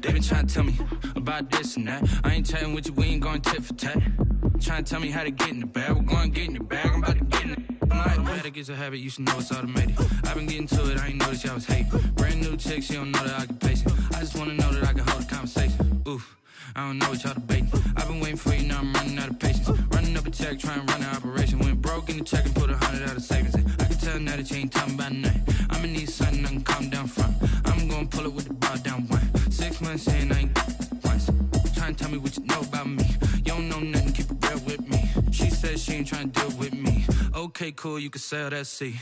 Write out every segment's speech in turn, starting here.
They been trying to tell me about this and that. I ain't chatting with you, we ain't going tit for tat. Trying to tell me how to get in the bag. We're going to get in the bag, I'm about to get in it. Automatic is a habit, you should know it's automated. I've been getting to it, I ain't noticed y'all was hating. Brand new chick, she don't know that I can place it. I just wanna know that I can hold a conversation. Oof, I don't know what y'all debating. I've been waiting for you, now I'm running out of patience. Running up a check, trying to run an operation. Went broke in the check and put 100 out of savings in. I can tell now that you ain't talking about nothing. I'ma need something I can calm down from. I'm gonna pull it with the bar down one. 6 months in, I ain't once. Trying to tell me what you know about me. You don't know nothing, keep it real with me. She said she ain't trying to deal with me. Okay, cool, you can sell that C.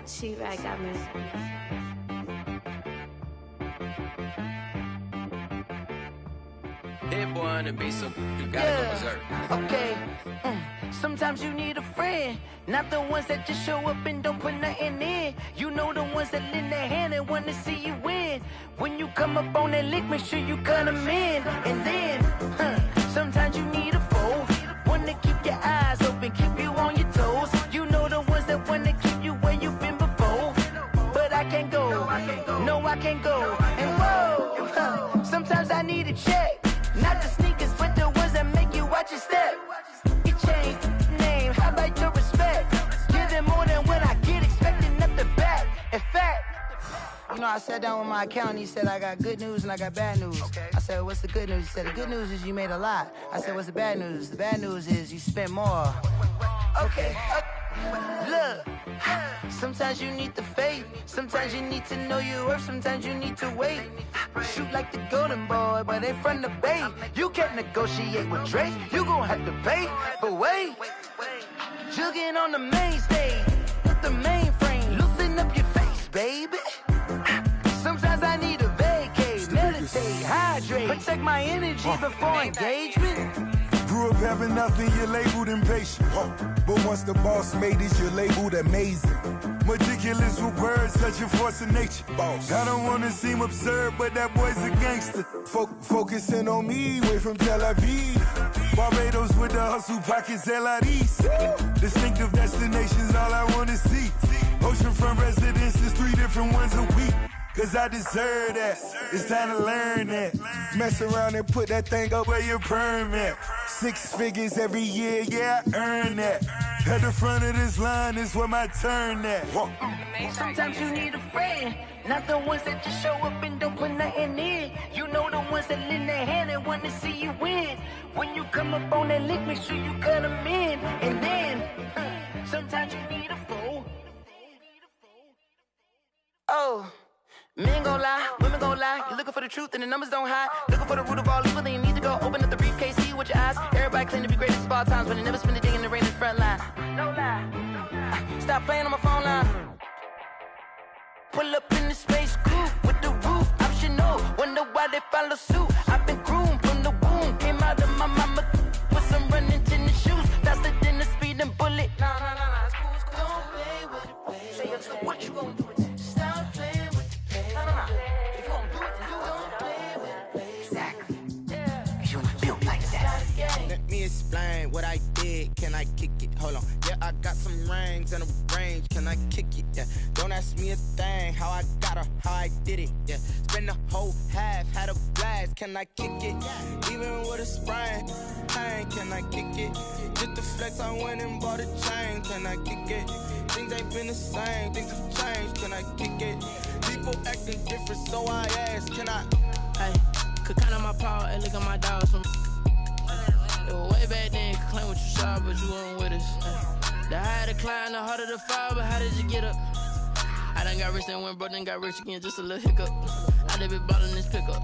She-Rag got me. Hit boy on the beat, so you gotta go berserk. Okay. Sometimes you need a friend, not the ones that just show up and don't put nothing in. You know the ones that lend their hand and wanna see you win. When you come up on that lick, make sure you cut them in. And then, sometimes you need a foe, one to keep your eyes open, keep you on your toes. You know the ones that wanna keep you where you've been before. But I can't go, no I can't go. And whoa, sometimes I need a check. Not the sneakers, but the ones that make you watch your step. You change name, how about your respect? Give them more than what I get, expecting nothing back. In fact, you know, I sat down with my accountant, he said, I got good news and I got bad news. I said, what's the good news? He said, the good news is you made a lot. I said, what's the bad news? The bad news is you spent more. Okay. Look, sometimes you need the faith, sometimes you need to know your worth, sometimes you need to wait. Shoot like the golden boy, but in front of the bay. You can't negotiate with Drake, you gon' have to pay. But wait, jugging on the main stage with the mainframe, loosen up your face, baby. Sometimes I need a vacate, meditate, hydrate, protect my energy before engagement. Grew up having nothing, you're labeled impatient. But once the boss made it, you're labeled amazing. Meticulous with words, such a force of nature. Boss. I don't wanna seem absurd, but that boy's a gangster. Focusing on me, way from Tel Aviv. Barbados with the hustle pockets, LIDs. Distinctive destinations, all I wanna see. Oceanfront residences, 3 different ones a week. Cause I deserve that, it's time to learn that. Mess around and put that thing up where your permit. 6 figures every year, yeah, I earn that. At the front of this line is where my turn at. Sometimes you need a friend, not the ones that just show up and don't put nothing in. You know the ones that lend their hand and want to see you win. When you come up on that lick, make sure you cut them in. And then, sometimes you need a foe. Oh. Men gon' lie, women gon' lie. You're looking for the truth and the numbers don't hide. Looking for the root of all evil, then you need to go open up the briefcase, see with your eyes. Everybody claim to be greatest of all times, but they never spend a day in the rain in the front line. No lie. Stop playing on my phone line. Pull up in the space coupe with the roof optional. Wonder why they follow suit. I've been groomed from the womb. Came out of my mama with some running tennis shoes. Faster than the speeding bullet. Nah, it's cool, it's cool. Don't play with it, baby. Say so what you gon' do with it? Stop playing with it. If you gon' do it, then don't play with it, baby. Exactly. Cause you ain't built like that. Let me explain what I did. Can I kick it? Hold on. Yeah, I got some rings and a range. Can I kick it? Yeah. Don't ask me a thing. How I got her, how I did it. Yeah. Spend the whole half, had a blast. Can I kick it? Even with a sprain. Pain, can I kick it? Just the flex, I went and bought a chain. Can I kick it? Things ain't been the same. Things have changed. Can I kick it? People acting different, so I ask, can I? Hey, could count on my power and look at my dogs from. It was way back then, could claim what you saw, but you weren't with us. The higher the climb, the harder the fall, but how did you get up? I done got rich and went broke, then got rich again, just a little hiccup. I done been ballin' this pickup.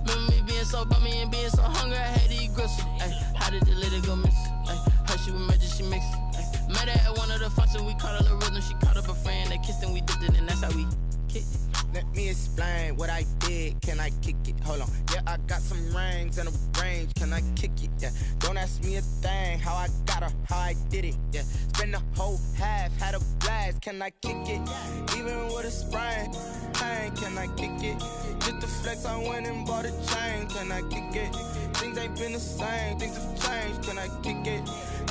Remember me being so bummy and being so hungry, I had to eat gristle. Ay, how did the lady go miss? Ay, how she was magic, she mixed. Met her at one of the functions, we caught a little rhythm, she caught up a friend, they kissed and we dipped it, and that's how we kicked it. Let me explain what I did. Can I kick it? Hold on. Yeah, I got some rings and a range. Can I kick it? Yeah. Don't ask me a thing. How I got her, how I did it. Yeah. Spend the whole half, had a blast. Can I kick it? Even with a sprain. Pain, can I kick it? Just to flex, I went and bought a chain. Can I kick it? Things ain't been the same. Things have changed. Can I kick it?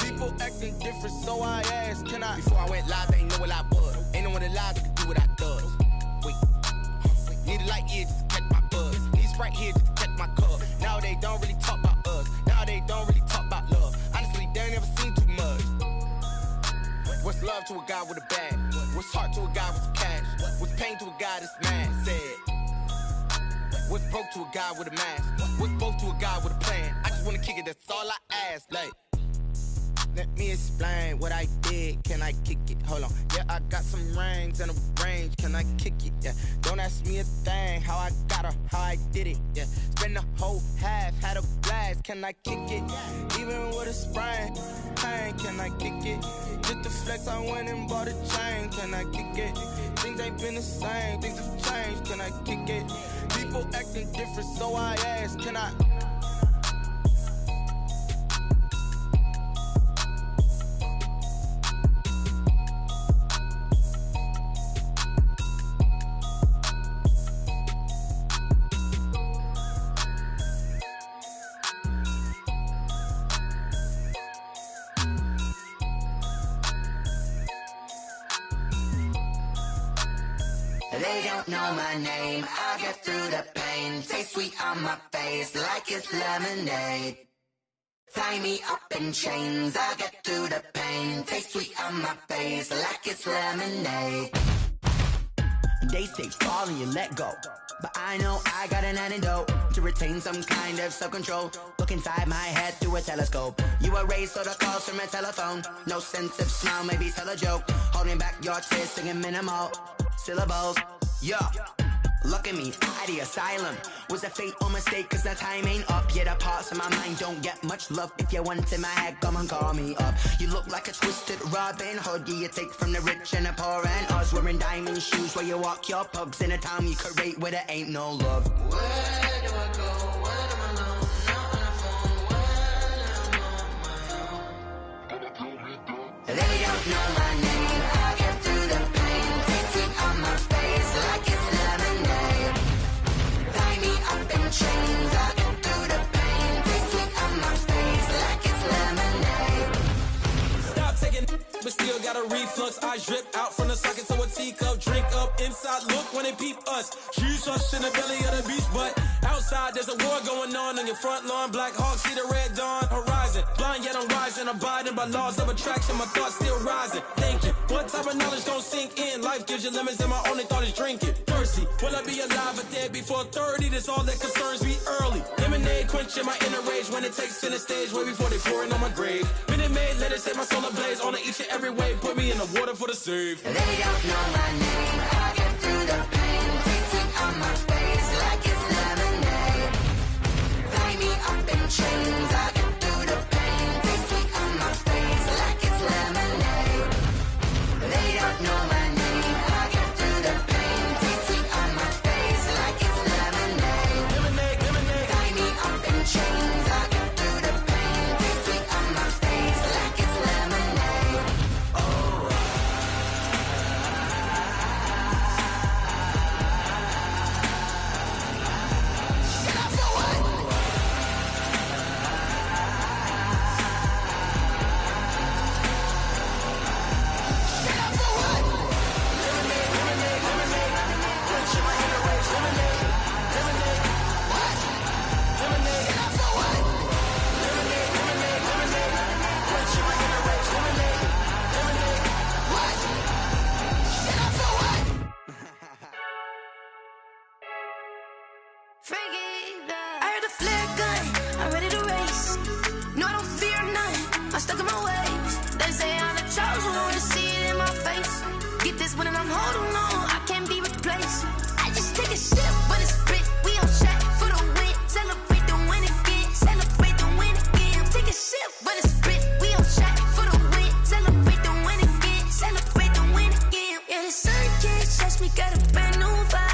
People acting different, so I asked, can I? Before I went live, they ain't know what I was. Ain't no one alive that could do what I does. Wait. Need a light here just to catch my buzz. Need Sprite here just to catch my cup. Now they don't really talk about us. Now they don't really talk about love. Honestly, they ain't never seen too much. What's love to a guy with a bag? What's heart to a guy with some cash? What's pain to a guy that's mad? Said. What's broke to a guy with a mask? What's both to a guy with a plan? I just wanna kick it, that's all I ask. Like, let me explain what I did. Can I kick it? Hold on. Yeah, I got some rings and a range. Can I kick it? Yeah. Don't ask me a thing. How I got her, how I did it. Yeah. Spend the whole half, had a blast. Can I kick it? Even with a sprain. Pain, can I kick it? Just to flex, I went and bought a chain. Can I kick it? Things ain't been the same. Things have changed. Can I kick it? People acting different, so I ask, can I? They don't know my name, I get through the pain. Taste sweet on my face like it's lemonade. Tie me up in chains, I get through the pain. Taste sweet on my face like it's lemonade. They say fall and you let go, but I know I got an antidote to retain some kind of self-control. Look inside my head through a telescope. You erase all the calls from a telephone. No sense of smile, maybe tell a joke. Holding back your tears, singing minimal syllables. Yeah, look at me, at the asylum. Was a fate or mistake, cause the time ain't up. Yeah, the parts of my mind don't get much love. If you want in my head, come and call me up. You look like a twisted Robin Hood. Yeah, you take from the rich and the poor and us. Wearing diamond shoes where you walk your pugs in a town you create where there ain't no love. Where do I go? Where do I know? Not on the phone. When I'm on my own. They don't know my name. I get through the pain. Taste it on my face like it's lemonade. Tie me up in chains. I get through the pain. Taste it on my face like it's lemonade. Stop taking, but still got a reflux. I drip out from the socket to a teacup. Drink up inside, look when they peep us. Shoes us in the belly of the beach, but outside there's a war going on your front lawn. Black Hawk see the red dawn horizon. Blind yet I'm rising, abiding by laws of attraction. My thoughts still rising. Thinking, what type of knowledge don't sink in? Life gives you limits, and my only thought is drinking. Thirsty, will I be alive or dead before 30? That's all that concerns me early. Lemonade quenching my inner rage when it takes center stage way before they pour it on my grave. Minute Maid, let it set my soul ablaze. On each and every way, put me in the water for the save. They don't know my name. I get through the pain. Taste it on my face like it's lemonade. Tie me up in chains. I get through the pain. Taste it on my face like it's lemonade. They don't know my name. I get through the pain. Taste it on my face like it's lemonade. Tie me up in chains. I get through the pain. Taste it on my face like it's lemonade. I heard a flare gun, I'm ready to race. No, I don't fear none, I'm stuck in my ways. They say I'm the chosen one, to see it in my face. Get this when I'm holding on, I can't be replaced. I just take a sip when it's spit, we on shot for the win. Celebrate the win again, celebrate the win again. Take a sip when it's spit, we on shot for the win. Celebrate the win again, celebrate the win again. Yeah, the sun can't touch me, got a brand new vibe.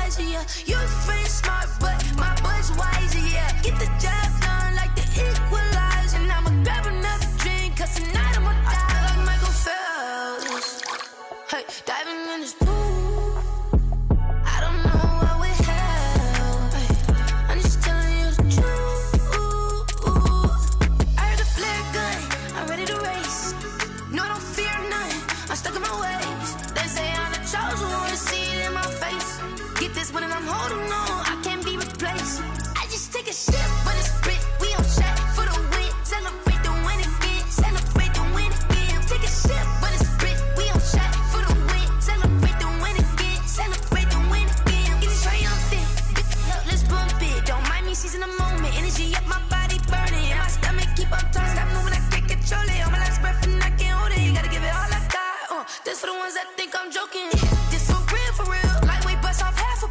seize in the moment. Energy up, my body burning. And my stomach keep up tossed. Stop moving, I can't control it. On my last breath and I can't hold it. You gotta give it all I got. This for the ones that think I'm joking. This for real, for real. Lightweight bust off half a.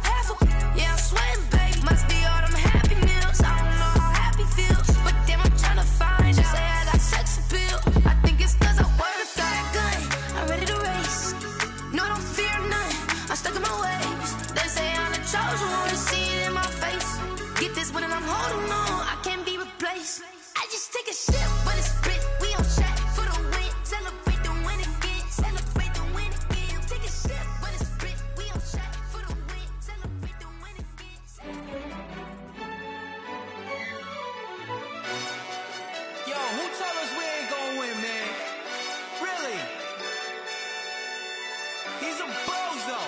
Yeah, I'm sweating, babe. Must be all them happy meals. I don't know how happy feels, but damn, I'm trying to find out. Say I got sex appeal. I think it's cause I work that gun. I'm ready to race. No, I don't fear none. I'm stuck in my ways. They say I'm the chosen one. To see it in my face. Get this one and I'm holding on. I can't be replaced. I just take a sip, but it's split. We on track for the win. Celebrate the win again. Celebrate the win again. Take a sip, but it's split. We on track for the win. Celebrate the win again. Yo, who told us we ain't gonna win, man? Really? He's a bozo.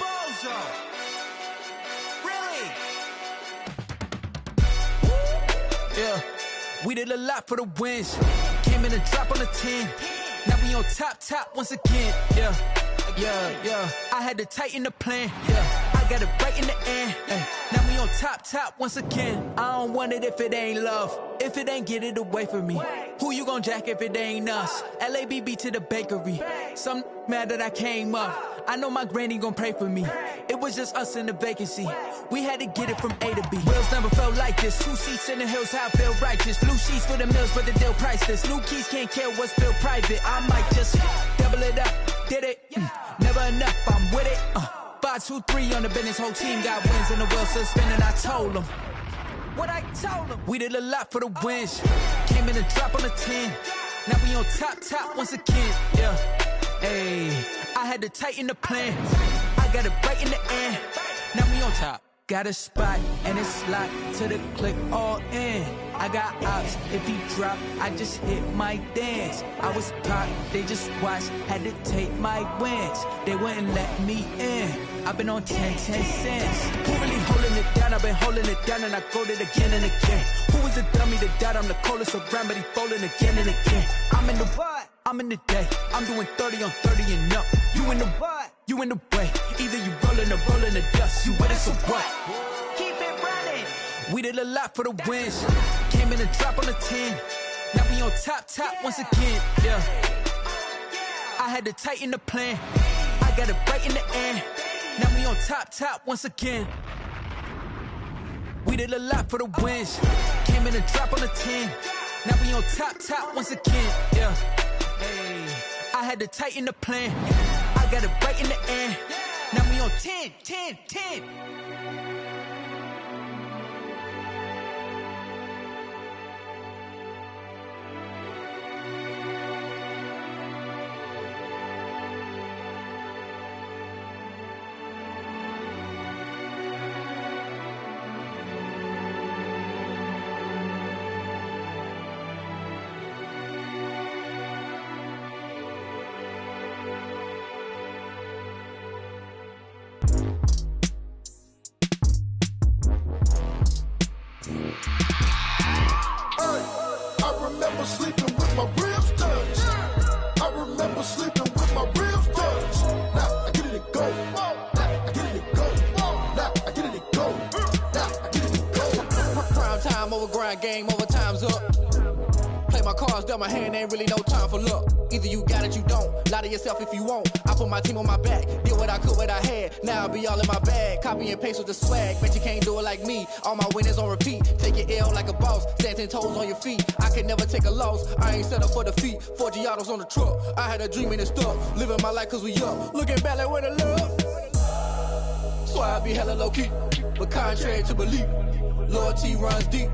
Bozo. Really? Yeah, we did a lot for the wins. Came in a drop on the 10. Now we on top once again. Yeah. I had to tighten the plan. Yeah, I got it right in the end. Now we on top once again. I don't want it if it ain't love. If it ain't, get it away from me. Who you gon' jack if it ain't us? LABB to the bakery. Some mad that I came up. I know my granny gon' pray for me. It was just us in the vacancy. We had to get it from A to B. Wheels never felt like this. 2 seats in the hills, how I feel righteous. Blue sheets for the mills, but the deal priceless. New keys can't care what's still private. I might just double it up. Did it? Never enough, I'm with it. 5, 2, 3 on the business. Whole team got wins and the wheels still spinning. I told them what I told them. We did a lot for the wins. Came in a drop on the 10. Now we on top once again. Yeah. Hey, I had to tighten the plan. I got it right in the end. Now we on top. Got a spot and it's locked to the click all in. I got ops, if he drop, I just hit my dance. I was popped, they just watched, had to take my wins. They wouldn't let me in. I've been on 10 cents. Who really holding it down? I've been holding it down and I go it again and again. Who was the dummy that died? I'm the coldest around, but he folding again and again. I'm in the what? I'm in the day. I'm doing 30 on 30 and up. You in the what? You in the way. Either you rolling or rolling the dust. You with us or what? Keep it running. We did a lot for the wins. Came in a drop on the 10. Now we on top once again. Yeah. I had to tighten the plan. I got it right in the end. Now we on top once again. We did a lot for the wins. Came in a drop on the 10. Now we on top once again. Yeah. Hey, I had to tighten the plan. I got it right in the end. Now we on 10. Sleeping with my ribs touched. I remember sleeping with my ribs touched. Now I get it to go. Now I get it to go. Now I get it to go. Now I get it to go. Prime time over grind, game over, time's up. Play my cards, dealt my hand, ain't really no time for luck. Either you got it, you don't. Lie to yourself if you won't. I put my team on my back, did what I could, what I had. Now I'll be all in my bag. Copy and paste with the swag. Bet you can't do it like me. All my winners on repeat. Take your L like a boss. Stand 10 toes on your feet. I can never take a loss. I ain't set up for defeat. 4 Giottos on the truck. I had a dream and it stuck. Living my life cause we up. Looking back like where the love. So I be hella low key. But contrary to belief, loyalty runs deep.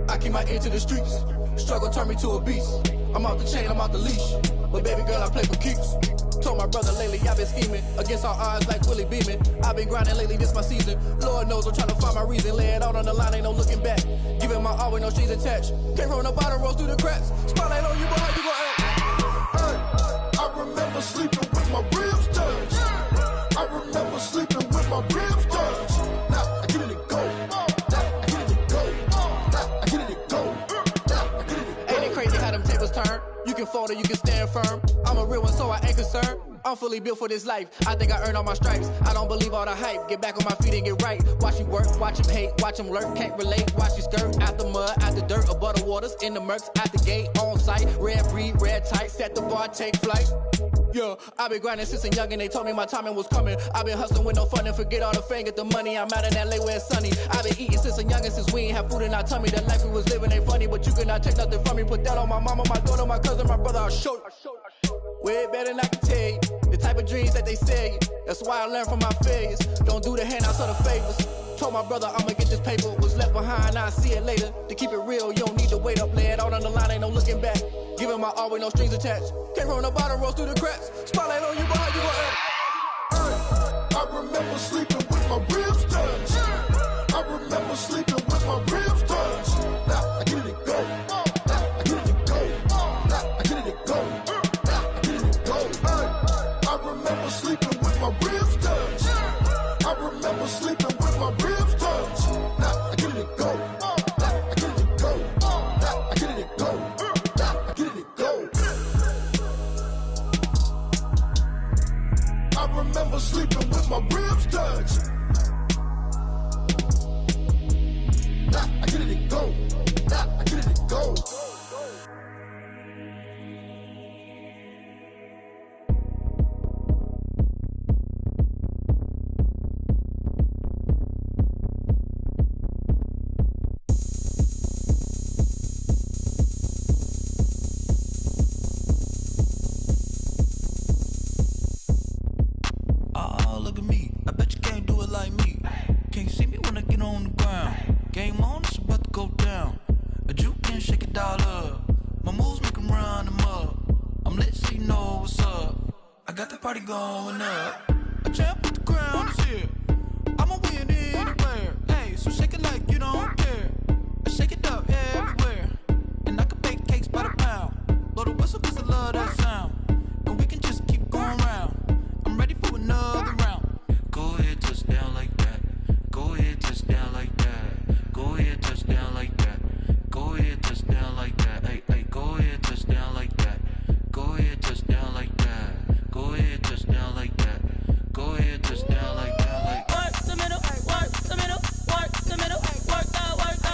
I keep my ear to the streets. Struggle turned me to a beast. I'm off the chain, I'm off the leash. But baby girl, I play for keeps. Told my brother lately, I've been scheming. Against all odds like Willie Beeman. I've been grinding lately, this my season. Lord knows I'm trying to find my reason. Lay it out on the line, ain't no looking back. Giving my all with no strings attached. Came from the bottom, rose through the cracks. Spotlight on you, boy, how you gon' act? Hey, I remember sleeping with my ribs touched. I remember sleeping with my ribs touched. Now I get it to go. Now I get it to go. Now I get it to go. Now I get it to go. Ain't it crazy how them tables turn? You can fold or you can stand firm. I'm a real one, so I ain't concerned. I'm fully built for this life. I think I earned all my stripes. I don't believe all the hype. Get back on my feet and get right. Watch you work, Watch him hate, watch him lurk, can't relate. Watch his skirt out the mud, out the dirt, above the waters, in the murks, out the gate, on site. Red breed, red tight, set the bar, take flight. Yeah, I been grinding since a youngin', they told me my timing was coming. I been hustling with no fun and forget all the fame, get the money. I'm out in LA where it's sunny. I been eating since a youngin', since we ain't have food in our tummy. The life we was living ain't funny, but you cannot take nothing from me. Put that on my mama, my daughter, my cousin, my brother, I'll show you. Way better than I can tell you. The type of dreams that they sell you. That's why I learned from my failures. Don't do the handouts or the favors. Told my brother I'ma get this paper. Was left behind, I'll see it later. To keep it real, you don't need to wait up. Lay it out on the line, ain't no looking back. Giving my all with no strings attached. Came from the bottom, rose through the cracks. Spotlight on you, but how you gon' act? I remember sleeping with my ribs touched. I remember sleeping with my ribs touched. Now I get it go. Now I get it go. Now I get it go. Now I get it go. I remember sleeping with my ribs touched. I remember sleeping with my ribs touched. Now I get it go. Now I get it go. Now I get it go. Now I get it go. I remember sleeping with my ribs touched. Now I get it go. Now I get it go. Oh, look at me. I bet you can't do it like me. Can't see me when I get on the ground. Game on, it's about to go down. A juke and shake it all up. My moves make them run them up. I'm lit so you know what's up. I got the party going up. A champ with the crown is here. I'ma win anywhere. Hey, so shake it like you don't care. I shake it up everywhere. And I can bake cakes by the pound. Blow the whistle cause I love that sound. And we can just keep going round. I'm ready for another round. Go ahead, touch down like that. Go ahead, touch down like that. Go ahead, touch down like that. Go ahead, touch down like that. Hey, hey, go ahead, touch down like that. Go ahead, touch down like that. Go ahead, touch down like that. Go ahead, touch down like that. Like work the middle, work the middle, work the middle, work that, work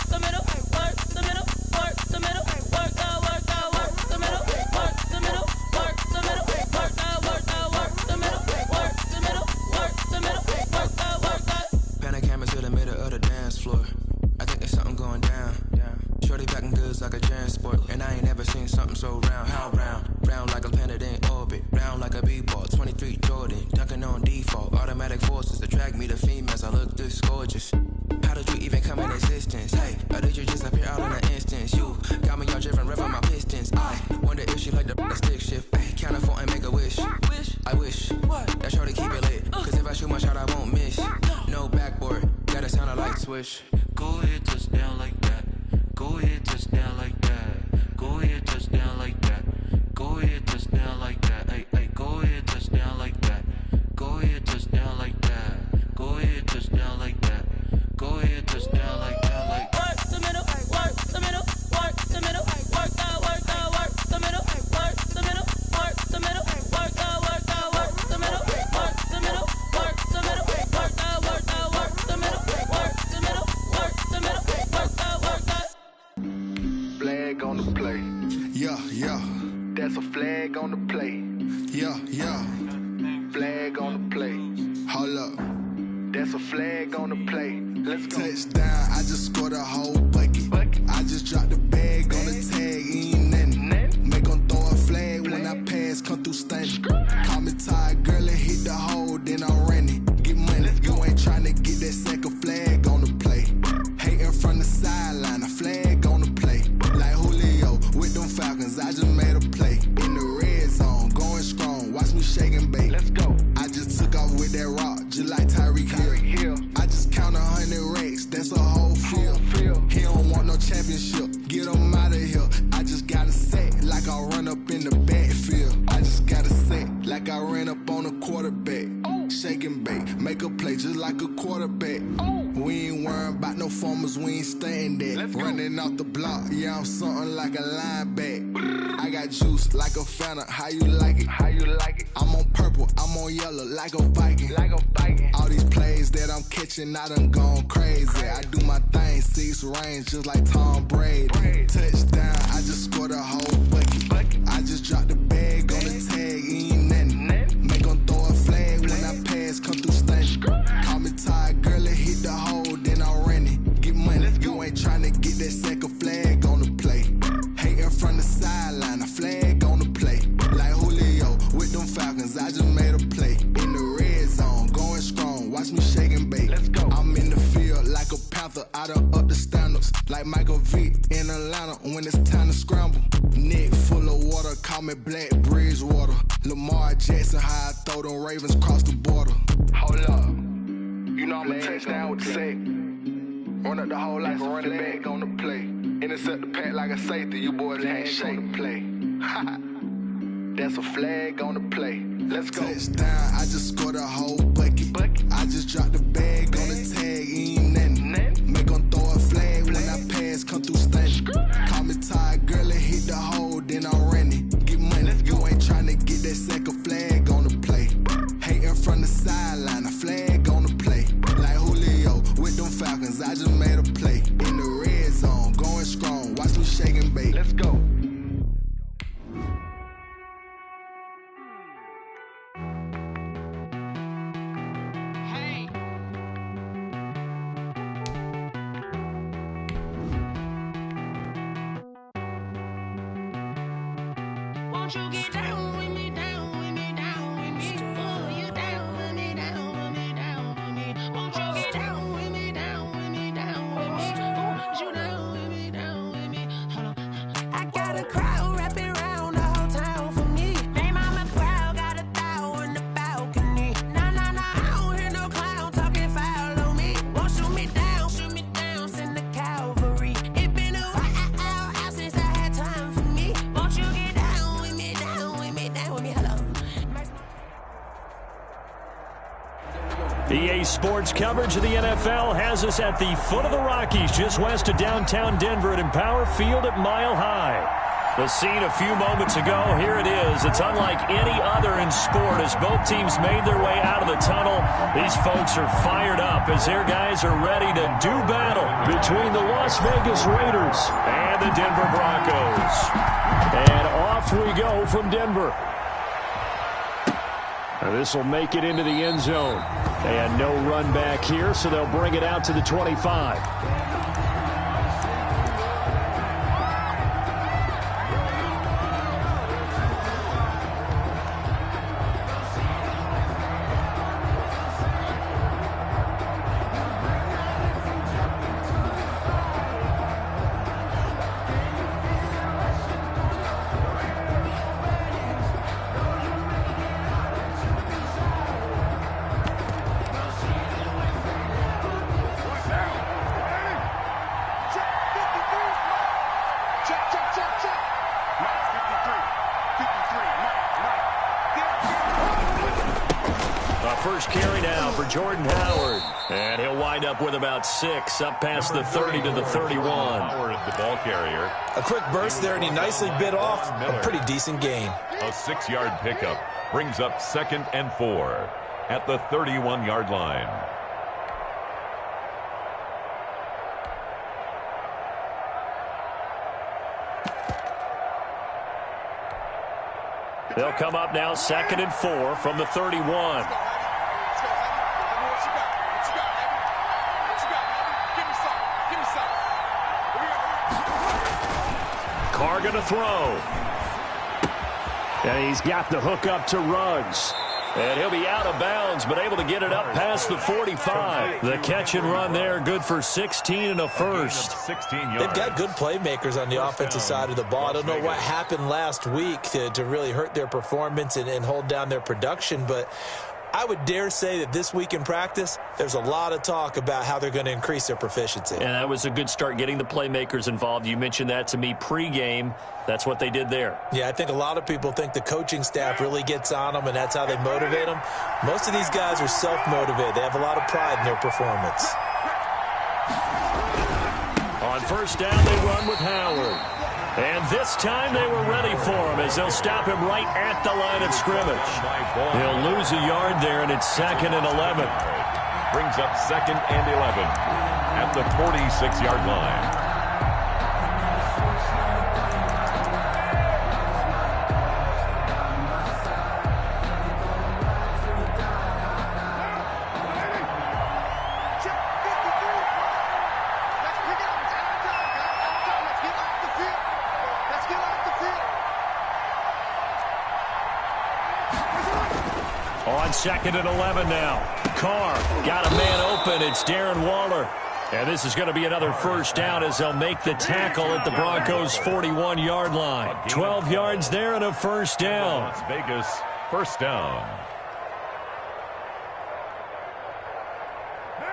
the middle, work the middle, work the middle, work that, work the middle, work the middle, work the middle, work that, work the middle, work the middle, work the middle, work that. Pan a camera to the middle of the dance floor. I think there's something going down. Shorty packing goods like a transport, and I ain't never seen something so round. How round? Round like a planet in orbit, round like a b-ball. 23 Jordan, dunking on default. Automatic forces attract me to females. I look this gorgeous. How did you even come in existence? Hey, or did you just appear out in an instance? You got me all driven, revving my pistons. I wonder if she like the stick shift. Ay, count a four and make a wish. I wish that shorty keep it lit. Cause if I shoot my shot, I won't miss. No backboard, gotta sound a light switch. Go ahead, touch down like that. Go ahead, touch down like that. Go ahead, touch down like that. Go ahead, touch down like that. Hey, hey, go ahead, touch down like that. Go ahead, touch down like that. Go ahead, touch down like that. Go ahead, touch down like that. Like work the middle, work the middle, work the middle, work that, work the middle, work the middle, work the middle, work that, work the middle, work the middle, work the middle, work that, work the middle, work the middle, work the middle, work that. Flag on the play. Yeah, yeah. That's a flag on the play. Yeah, yeah. Flag on the play. Hold up. That's a flag on the play. Let's go. Touchdown, I just scored a whole bucket. I just dropped the bag on the tag, ain't nothing. Make 'em throw a flag when I pass, come through stunning. Call me tired, girl, and hit the hole, then I'm running. Get money, you ain't tryna get that second flag on the play. Hating from the sideline, a flag on the play. Like Julio with them Falcons, I just made a play. In the red zone, going strong, watch me shake and bake. Let's go. I just took off with that rock, just like Tyreek Hill. I just count 100 racks, that's a whole field. He don't want no championship, get him out of here. I just got a set, like I run up in the backfield. I just got a set, like I ran up on a quarterback. Shake and bake, make a play just like a quarterback. pack. We ain't worrying about no formers, we ain't staying there. Running off the block, yeah, I'm something like a lineback. I got juice like a Fanta, how you like it? How you like it? I'm on purple, I'm on yellow, like a Viking. Like a Viking. All these plays that I'm catching, I done gone crazy. I do my thing, 6 range, just like Tom Brady. Touchdown, I just scored a whole bucket. I just dropped the bag on the tag, ain't nothing. Make 'em throw a flag when I pass, come through stunning. Call me tired, girl, it hit the hole, then I ran it. Get money, you ain't tryna get that second flag on the play. Hating from the sideline, a flag on the play. Like Julio with them Falcons, I just made a play. In the red zone, going strong, watch me shake and bake. I'm in the field like a Panther, I done up the standards. Like Michael Vick in Atlanta when it's time to scramble. Neck full of water, call me Black Bridgewater. Lamar Jackson, how I throw them Ravens cross the border. Hold up, you know I'm a touchdown with the sack. Run up the whole like a running back on the play. Intercept the pack like a safety, you boys ain't shake the play. That's a flag on the play. Let's go. Touchdown, I just scored a whole bucket. I just dropped the bag on the tag, ain't nothing. Make 'em throw a flag when I pass, come through stunning. Call me tired, girl, it hit the hole, then I ran it. Get money, you ain't tryna get that second flag on the play. Hating from the sideline, a flag on the play. Like Julio with them Falcons, I just made a play. In the red zone, going strong, watch me shake and bake. Let's go. Won't you get down with me, down with me, down with me? Oh, you down with me, down with me, down with me. Won't you get down with me, down with me, down with me? Oh, you down with me, down with me? Hold on. I got a crowd wrapping around the whole town for me. They mama proud, got a thou on the balcony. Nah, nah, nah, I don't hear no clown talking foul on me. Won't shoot me down, send the cavalry. It been a while since I had time for me. Won't you get down with me, down with me, down with me? Hello. EA Sports coverage of the NFL has us at the foot of the Rockies, just west of downtown Denver at Empower Field at Mile High. The scene a few moments ago, here it is. It's unlike any other in sport as both teams made their way out of the tunnel. These folks are fired up as their guys are ready to do battle between the Las Vegas Raiders and the Denver Broncos. And off we go from Denver. This will make it into the end zone. And no run back here, so they'll bring it out to the 25. First carry now for Jordan Howard. And he'll wind up with about 6, up past the 30 to the 31. Howard, the ball carrier. A quick burst there, and he nicely bit off a pretty decent gain. A 6-yard pickup brings up 2nd and 4 at the 31-yard line. They'll come up now 2nd and 4 from the 31. Carr going to throw. And he's got the hook up to Ruggs. And he'll be out of bounds, but able to get it up past the 45. The catch and run there, good for 16 and a first. They've got good playmakers on the offensive side of the ball. I don't know what happened last week to really hurt their performance and hold down their production, but I would dare say that this week in practice, there's a lot of talk about how they're going to increase their proficiency. And that was a good start, getting the playmakers involved. You mentioned that to me pregame. That's what they did there. Yeah, I think a lot of people think the coaching staff really gets on them, and that's how they motivate them. Most of these guys are self-motivated. They have a lot of pride in their performance. On first down, they run with Howard. And this time they were ready for him as they'll stop him right at the line of scrimmage. He'll lose a yard there, and it's 2nd and 11. Brings up 2nd and 11 at the 46-yard line. On 2nd and 11 now. Carr got a man open. It's Darren Waller. And this is going to be another first down as they'll make the tackle at the Broncos' 41-yard line. 12 yards there and a first down. Las Vegas, first down.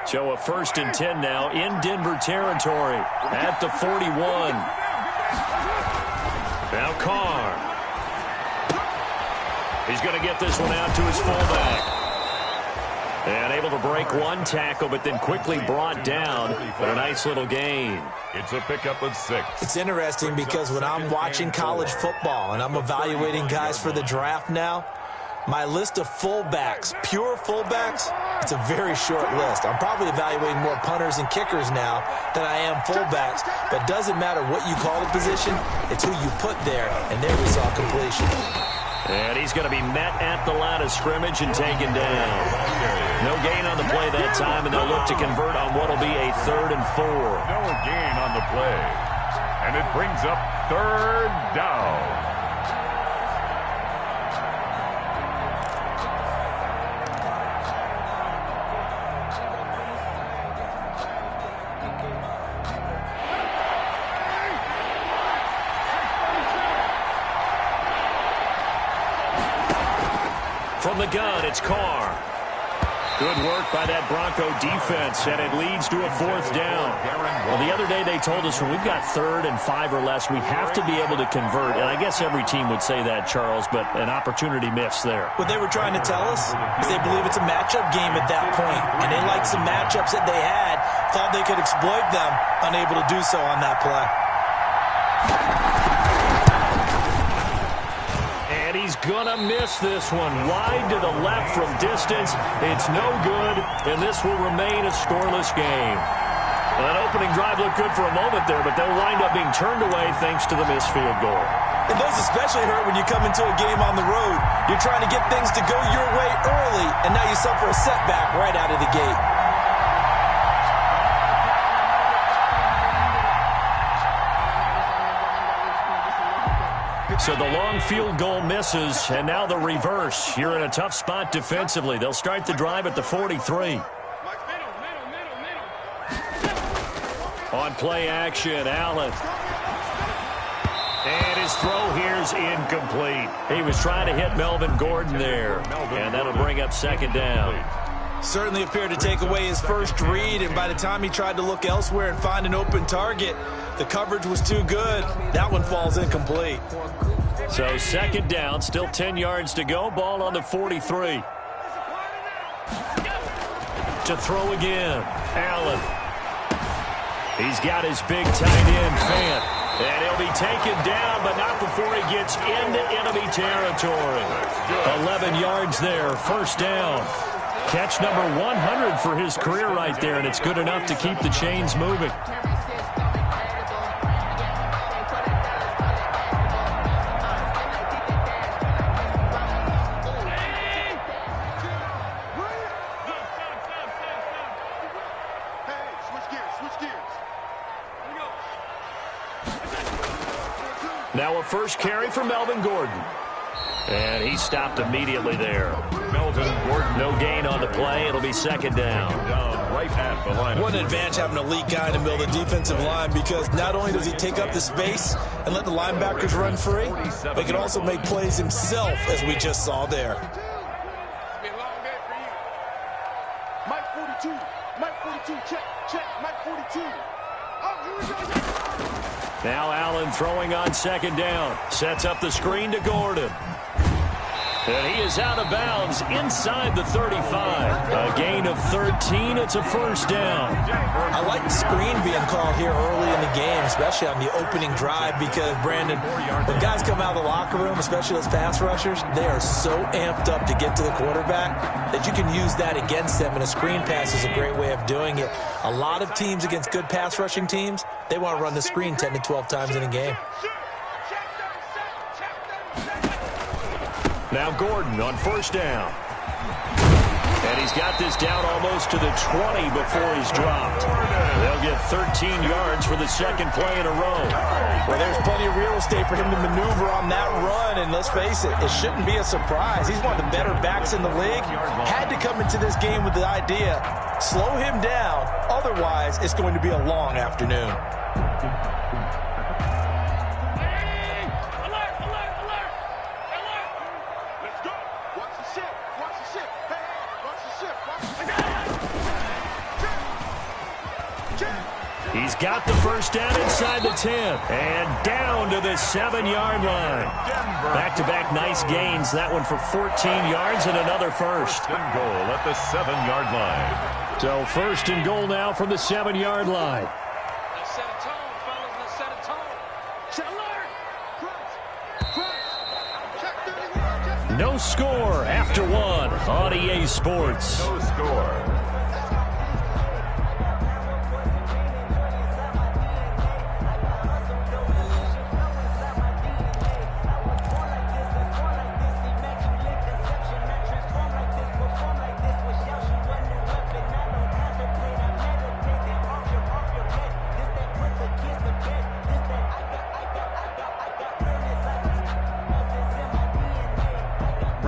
So a 1st and 10 now in Denver territory at the 41. Now Carr. He's going to get this one out to his fullback. And able to break one tackle, but then quickly brought down. But a nice little gain. It's a pickup of 6. It's interesting because when I'm watching college football and I'm evaluating guys for the draft now, my list of fullbacks, pure fullbacks, it's a very short list. I'm probably evaluating more punters and kickers now than I am fullbacks. But it doesn't matter what you call the position, it's who you put there. And there we saw completion. And he's going to be met at the line of scrimmage and taken down. No gain on the play that time, and they'll look to convert on what will be a 3rd and 4. No gain on the play. And it brings up 3rd down. From the gun, it's Carr. Good work by that Bronco defense, and it leads to a 4th down. Well, the other day they told us when we've got 3rd and 5 or less, we have to be able to convert. And I guess every team would say that, Charles, but an opportunity missed there. What they were trying to tell us is they believe it's a matchup game at that point, and they liked some matchups that they had, thought they could exploit them, unable to do so on that play. He's gonna miss this one. Wide to the left from distance. It's no good, and this will remain a scoreless game. Well, that opening drive looked good for a moment there, but they'll wind up being turned away thanks to the missed field goal. And those especially hurt when you come into a game on the road. You're trying to get things to go your way early, and now you suffer a setback right out of the gate. So the long field goal misses, and now the reverse. You're in a tough spot defensively. They'll start the drive at the 43. On play action, Allen. And his throw here's incomplete. He was trying to hit Melvin Gordon there, and that'll bring up 2nd down. Certainly appeared to take away his first read, and by the time he tried to look elsewhere and find an open target, the coverage was too good. That one falls incomplete. So 2nd down, still 10 yards to go. Ball on the 43. To throw again, Allen. He's got his big tight end, Fant. And he'll be taken down, but not before he gets into enemy territory. 11 yards there, 1st down. Catch number 100 for his career right there, and it's good enough to keep the chains moving. Now a first carry for Melvin Gordon. And he stopped immediately there. Melvin Gordon. No gain on the play. It'll be 2nd down. Right at the line. What an advantage having an elite guy in the middle of the defensive line, because not only does he take up the space and let the linebackers run free, but he can also make plays himself, as we just saw there. Now Allen throwing on second down. Sets up the screen to Gordon. And he is out of bounds inside the 35. A gain of 13. It's a first down. I like the screen being called here early in the game, especially on the opening drive, because, Brandon, when guys come out of the locker room, especially those pass rushers, they are so amped up to get to the quarterback that you can use that against them, and a screen pass is a great way of doing it. A lot of teams against good pass rushing teams, they want to run the screen 10 to 12 times in a game. Now Gordon on first down. And he's got this down almost to the 20 before he's dropped. They'll get 13 yards for the second play in a row. Well, there's plenty of real estate for him to maneuver on that run, and let's face it, it shouldn't be a surprise. He's one of the better backs in the league. Had to come into this game with the idea, slow him down, otherwise it's going to be a long afternoon. He's got the first down inside the 10 and down to the 7-yard line. Back-to-back nice gains. That one for 14 yards and another first. First and goal at the 7-yard line. So first and goal now from the 7-yard line. Let's set a tone, fellas. Let's set a tone. Set alert. No score after one on EA Sports. No score.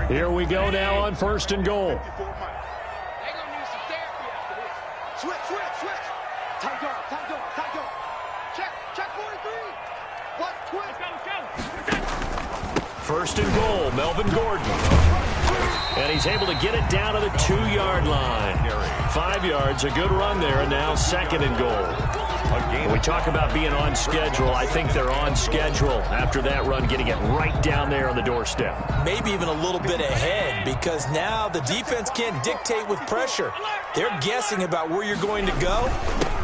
Here we go now on first and goal. They're going to need some therapy after this. Switch. Tight guard. Check 43. What? Quick. Let's go. First and goal, Melvin Gordon. And he's able to get it down to the 2-yard line. 5 yards, a good run there, and now second and goal. When we talk about being on schedule, I think they're on schedule after that run, getting it right down there on the doorstep. Maybe even a little bit ahead, because now the defense can't dictate with pressure. They're guessing about where you're going to go.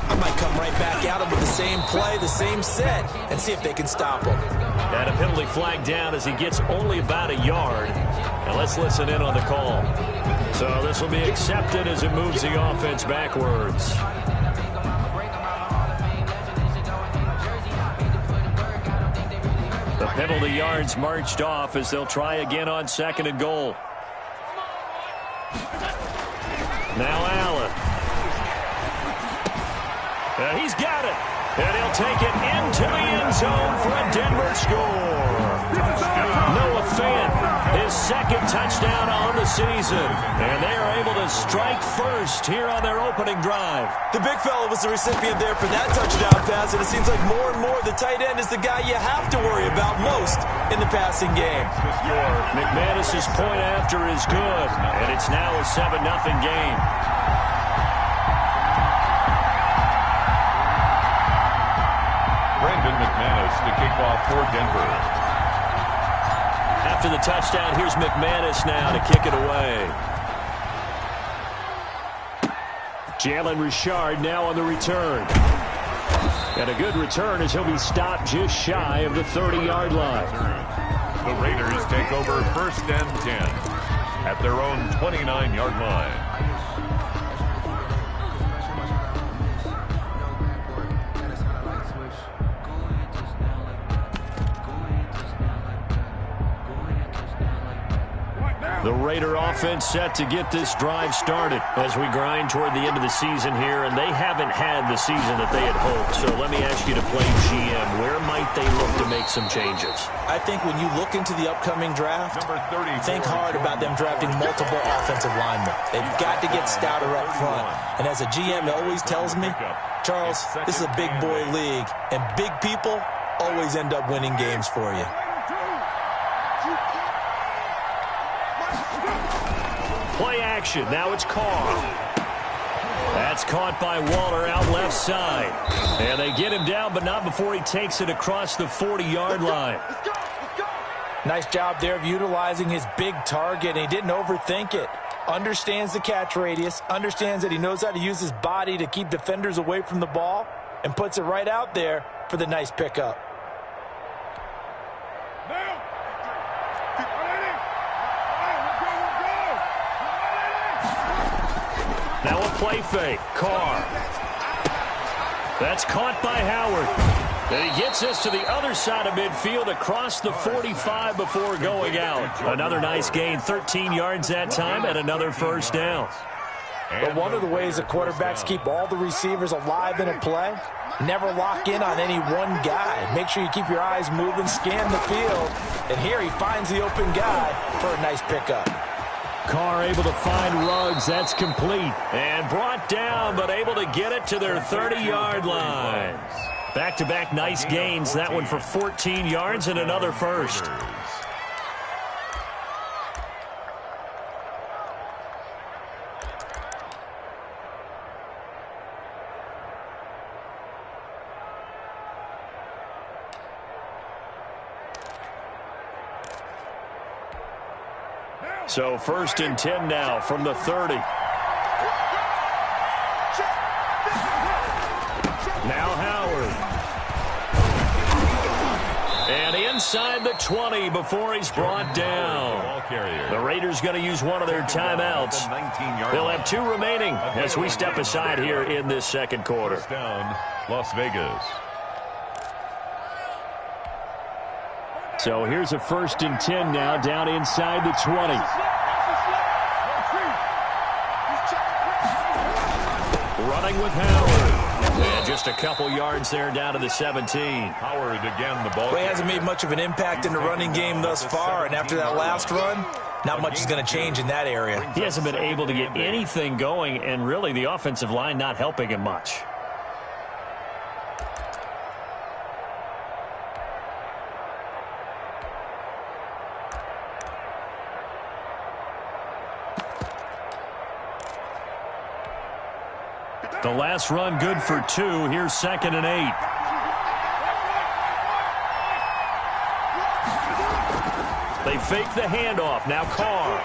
I might come right back at them with the same play, the same set, and see if they can stop him. And a penalty flag down as he gets only about a yard. And let's listen in on the call. So this will be accepted as it moves the offense backwards. The penalty yards marched off as they'll try again on second and goal. Now Allen. And he's got it. And he'll take it into the end zone for a Denver score. Noah Fant, his second touchdown on the season. And they are able to strike first here on their opening drive. The big fella was the recipient there for that touchdown pass, and it seems like more and more the tight end is the guy you have to worry about most in the passing game. McManus's point after is good, and it's now a 7-0 game. Brandon McManus to kick off for Denver. After the touchdown, here's McManus now to kick it away. Jalen Richard now on the return. And a good return as he'll be stopped just shy of the 30-yard line. The Raiders take over first and 10 at their own 29-yard line. The Raider offense set to get this drive started as we grind toward the end of the season here, and they haven't had the season that they had hoped. So let me ask you to play GM. Where might they look to make some changes? I think when you look into the upcoming draft, think hard about them drafting multiple offensive linemen. They've got to get stouter up front. And as a GM, it always tells me, Charles, this is a big boy league, and big people always end up winning games for you. Play action. Now it's Carr. That's caught by Waller out left side. And they get him down, but not before he takes it across the 40-yard line. Nice job there of utilizing his big target, and he didn't overthink it. Understands the catch radius, understands that he knows how to use his body to keep defenders away from the ball, and puts it right out there for the nice pickup. Now a play fake. Carr. That's caught by Howard. And he gets us to the other side of midfield across the 45 before going out. Another nice gain, 13 yards that time, and another first down. But one of the ways the quarterbacks keep all the receivers alive in a play, never lock in on any one guy. Make sure you keep your eyes moving, scan the field. And here he finds the open guy for a nice pickup. Carr able to find Ruggs. That's complete. And brought down, but able to get it to their 30-yard line. Back-to-back nice gains. That one for 14 yards and another first. So 1st and 10 now from the 30. Now Howard. And inside the 20 before he's brought down. The Raiders going to use one of their timeouts. They'll have 2 remaining as we step aside here in this second quarter. First down, Las Vegas. So here's a 1st and 10 now down inside the 20. Running with Howard. And just a couple yards there down to the 17. Howard again, the ball. Well, he hasn't made much of an impact in the running game thus far, and after that last run, not much is going to change in that area. He hasn't been able to get anything going, and really the offensive line not helping him much. The last run good for 2. Here's 2nd and 8. They fake the handoff. Now Carr.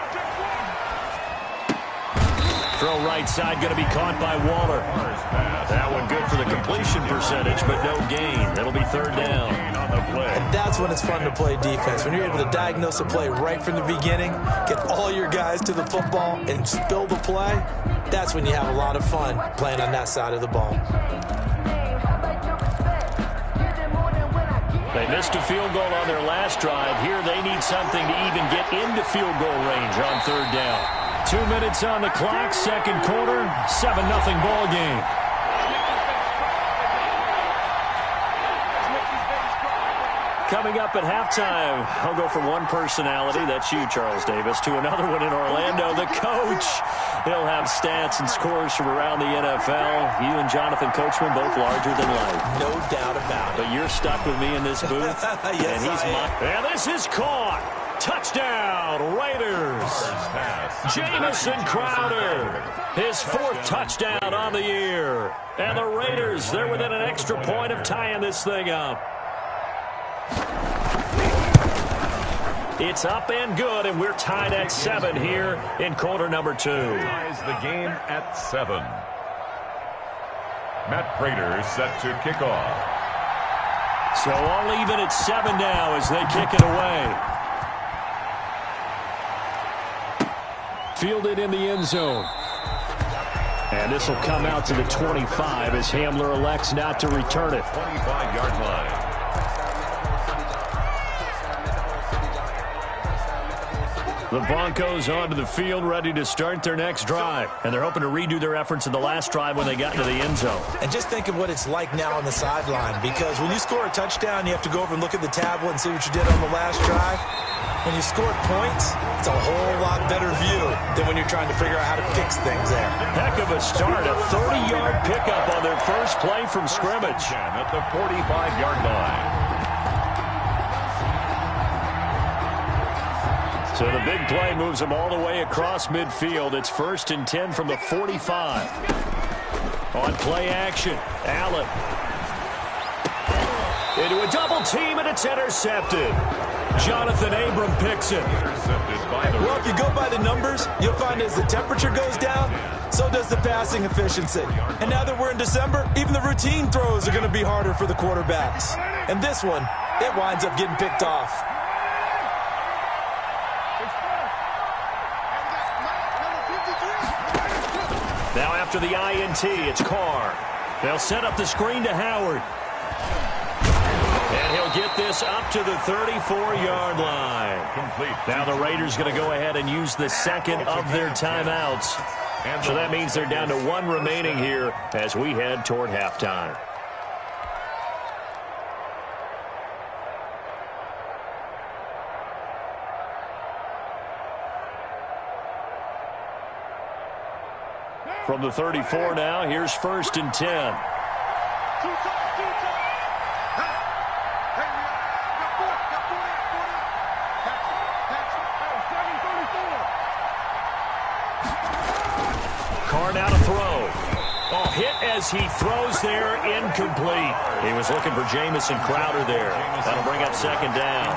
Throw right side going to be caught by Waller. That one good for the completion percentage, but no gain. That'll be 3rd down. And that's when it's fun to play defense. When you're able to diagnose a play right from the beginning, get all your guys to the football, and spill the play, that's when you have a lot of fun playing on that side of the ball. They missed a field goal on their last drive. Here they need something to even get into field goal range on 3rd down. 2 minutes on the clock, second quarter, 7-0 ball game. Coming up at halftime, I'll go from one personality, that's you, Charles Davis, to another one in Orlando, the coach. He'll have stats and scores from around the NFL. You and Jonathan Coachman, both larger than life. No doubt about it. But you're stuck with me in this booth. Yes, and he's and this is caught. Touchdown, Raiders. Jamison Crowder, his 4th touchdown on the year. And the Raiders, they're within an extra point of tying this thing up. It's up and good, and we're tied at 7 here in quarter number 2. Ties the game at 7. Matt Prater set to kick off. So all even at 7 now as they kick it away. Fielded in the end zone. And this will come out to the 25 as Hamler elects not to return it. 25-yard line. The Broncos onto the field, ready to start their next drive. And they're hoping to redo their efforts in the last drive when they got into the end zone. And just think of what it's like now on the sideline, because when you score a touchdown, you have to go over and look at the tablet and see what you did on the last drive. When you scored points, it's a whole lot better view than when you're trying to figure out how to fix things there. Heck of a start, a 30-yard pickup on their first play from scrimmage. At the 45-yard line. So the big play moves them all the way across midfield. It's 1st and 10 from the 45. On play action, Allen. Into a double team, and it's intercepted. Jonathan Abram picks it. Well, if you go by the numbers, you'll find as the temperature goes down, so does the passing efficiency. And now that we're in December, even the routine throws are going to be harder for the quarterbacks. And this one, it winds up getting picked off. Now after the INT, it's Carr. They'll set up the screen to Howard. And he'll get this up to the 34-yard line. Complete. Now the Raiders going to go ahead and use the second of their timeouts. So that means they're down to one remaining here as we head toward halftime. From the 34 now, here's 1st and 10. Carr now to throw. Oh, hit as he throws there, incomplete. He was looking for Jamison Crowder there. That'll bring up 2nd down.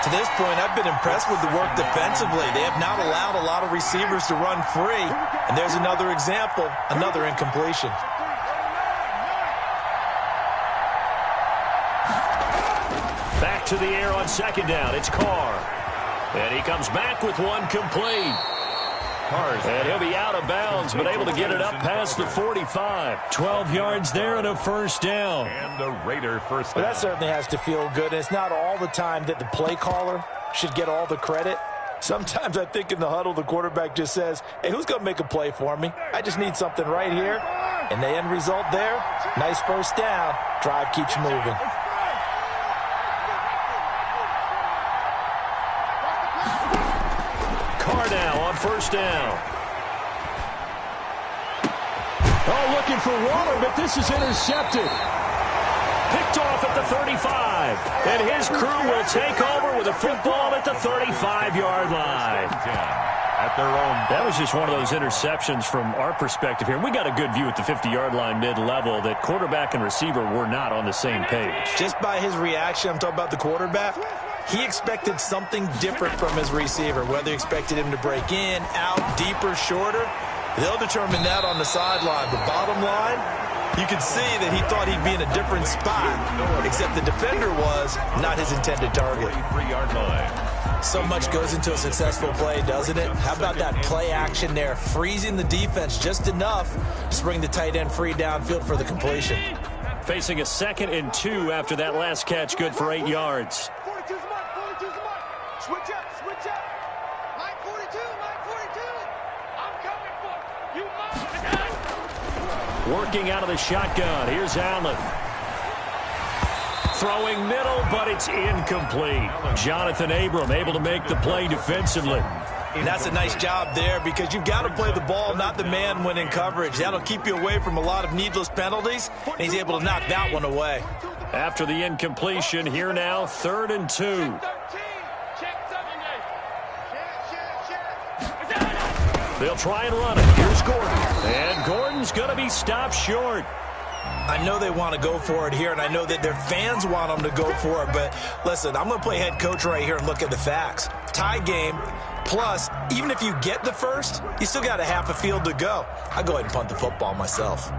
To this point, I've been impressed with the work defensively. They have not allowed a lot of receivers to run free. And there's another example, another incompletion. Back to the air on 2nd down. It's Carr. And he comes back with one complete. And he'll be out of bounds, but able to get it up past the 45. 12 yards there and a 1st down. And the Raider 1st down. Well, that certainly has to feel good. And it's not all the time that the play caller should get all the credit. Sometimes I think in the huddle, the quarterback just says, hey, who's going to make a play for me? I just need something right here. And the end result there, nice 1st down. Drive keeps moving. Carr now on 1st down. Oh, looking for Waller, but this is intercepted. Picked off at the 35. And his crew will take over with a football at the 35-yard line. At their own. That was just one of those interceptions from our perspective here. We got a good view at the 50-yard line mid-level that quarterback and receiver were not on the same page. Just by his reaction, I'm talking about the quarterback, he expected something different from his receiver, whether he expected him to break in, out, deeper, shorter. They'll determine that on the sideline. But bottom line, you can see that he thought he'd be in a different spot, except the defender was not his intended target. 33-yard line. So much goes into a successful play, doesn't it? How about that play action there, freezing the defense just enough to bring the tight end free downfield for the completion. Facing a 2nd and 2 after that last catch, good for 8 yards. 42's a mark, 42's a mark. Switch up, switch up. Line 42, line 42. I'm coming for you. Working out of the shotgun. Here's Allen. Throwing middle, but it's incomplete. Jonathan Abram able to make the play defensively. And that's a nice job there because you've got to play the ball, not the man when in coverage. That'll keep you away from a lot of needless penalties, and he's able to knock that one away. After the incompletion, here now, 3rd and 2. They'll try and run it. Here's Gordon. And Gordon's going to be stopped short. I know they want to go for it here, and I know that their fans want them to go for it, but listen, I'm going to play head coach right here and look at the facts. Tie game, plus, even if you get the first, you still got a half a field to go. I'll go ahead and punt the football myself.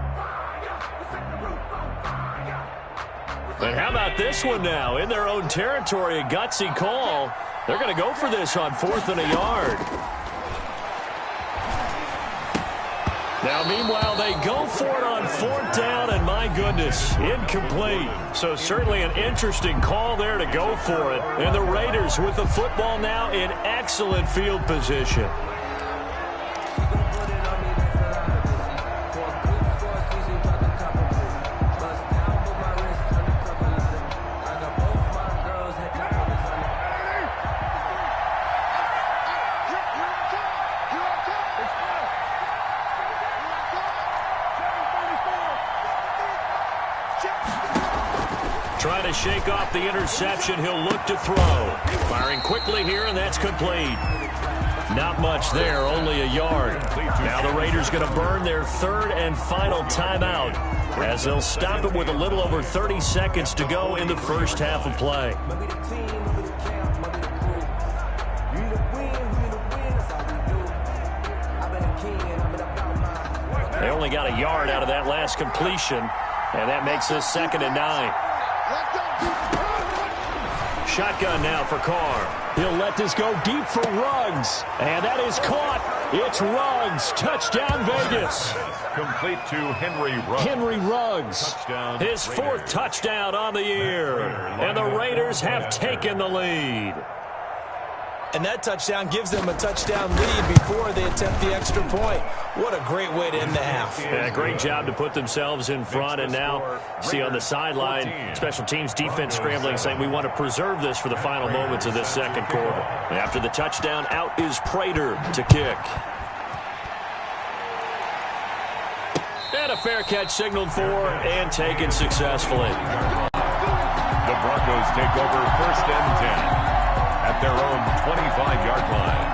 And how about this one now? In their own territory, a gutsy call. They're going to go for this on 4th and a yard. Now, meanwhile, they go for it on 4th down, and my goodness, incomplete. So certainly an interesting call there to go for it. And the Raiders with the football now in excellent field position. Trying to shake off the interception. He'll look to throw. Firing quickly here, and that's complete. Not much there, only a yard. Now the Raiders going to burn their third and final timeout as they'll stop it with a little over 30 seconds to go in the first half of play. They only got a yard out of that last completion, and that makes this 2nd and 9. Shotgun now for Carr. He'll let this go deep for Ruggs. And that is caught. It's Ruggs. Touchdown, Vegas. Complete to Henry Ruggs. Henry Ruggs. Touchdown, his 4th touchdown on the year. And the Raiders have taken the lead. And that touchdown gives them a touchdown lead before they attempt the extra point. What a great way to end the half. Yeah, great job to put themselves in front. And now, see on the sideline, special teams defense scrambling, saying we want to preserve this for the final moments of this second quarter. After the touchdown, out is Prater to kick. And a fair catch signaled for and taken successfully. The Broncos take over 1st and 10. At their own 25-yard line.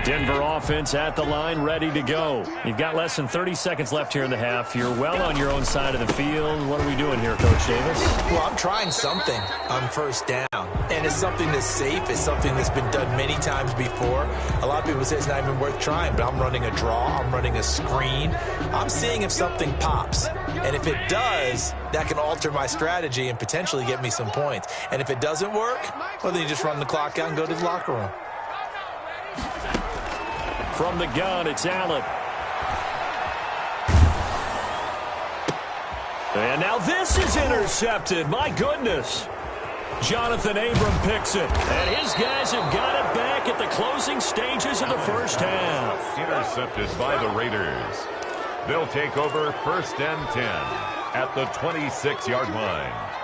Denver offense at the line, ready to go. You've got less than 30 seconds left here in the half. You're well on your own side of the field. What are we doing here, Coach Davis? Well, I'm trying something on 1st down. And it's something that's safe. It's something that's been done many times before. A lot of people say it's not even worth trying, but I'm running a draw. I'm running a screen. I'm seeing if something pops. And if it does, that can alter my strategy and potentially get me some points. And if it doesn't work, well, then you just run the clock out and go to the locker room. From the gun, it's Allen. And now this is intercepted. My goodness. Jonathan Abram picks it. And his guys have got it back at the closing stages of the first half. Intercepted by the Raiders. They'll take over 1st and 10 at the 26-yard line.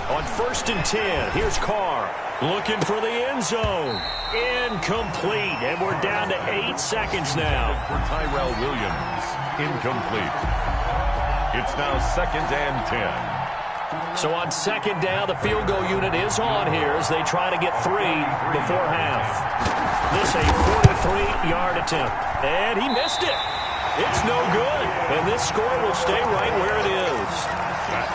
On 1st and 10, here's Carr looking for the end zone. Incomplete, and we're down to 8 seconds now. For Tyrell Williams, incomplete. It's now 2nd and 10. So on 2nd down, the field goal unit is on here as they try to get 3 before half. This a 43-yard attempt, and he missed it. It's no good, and this score will stay right where it is.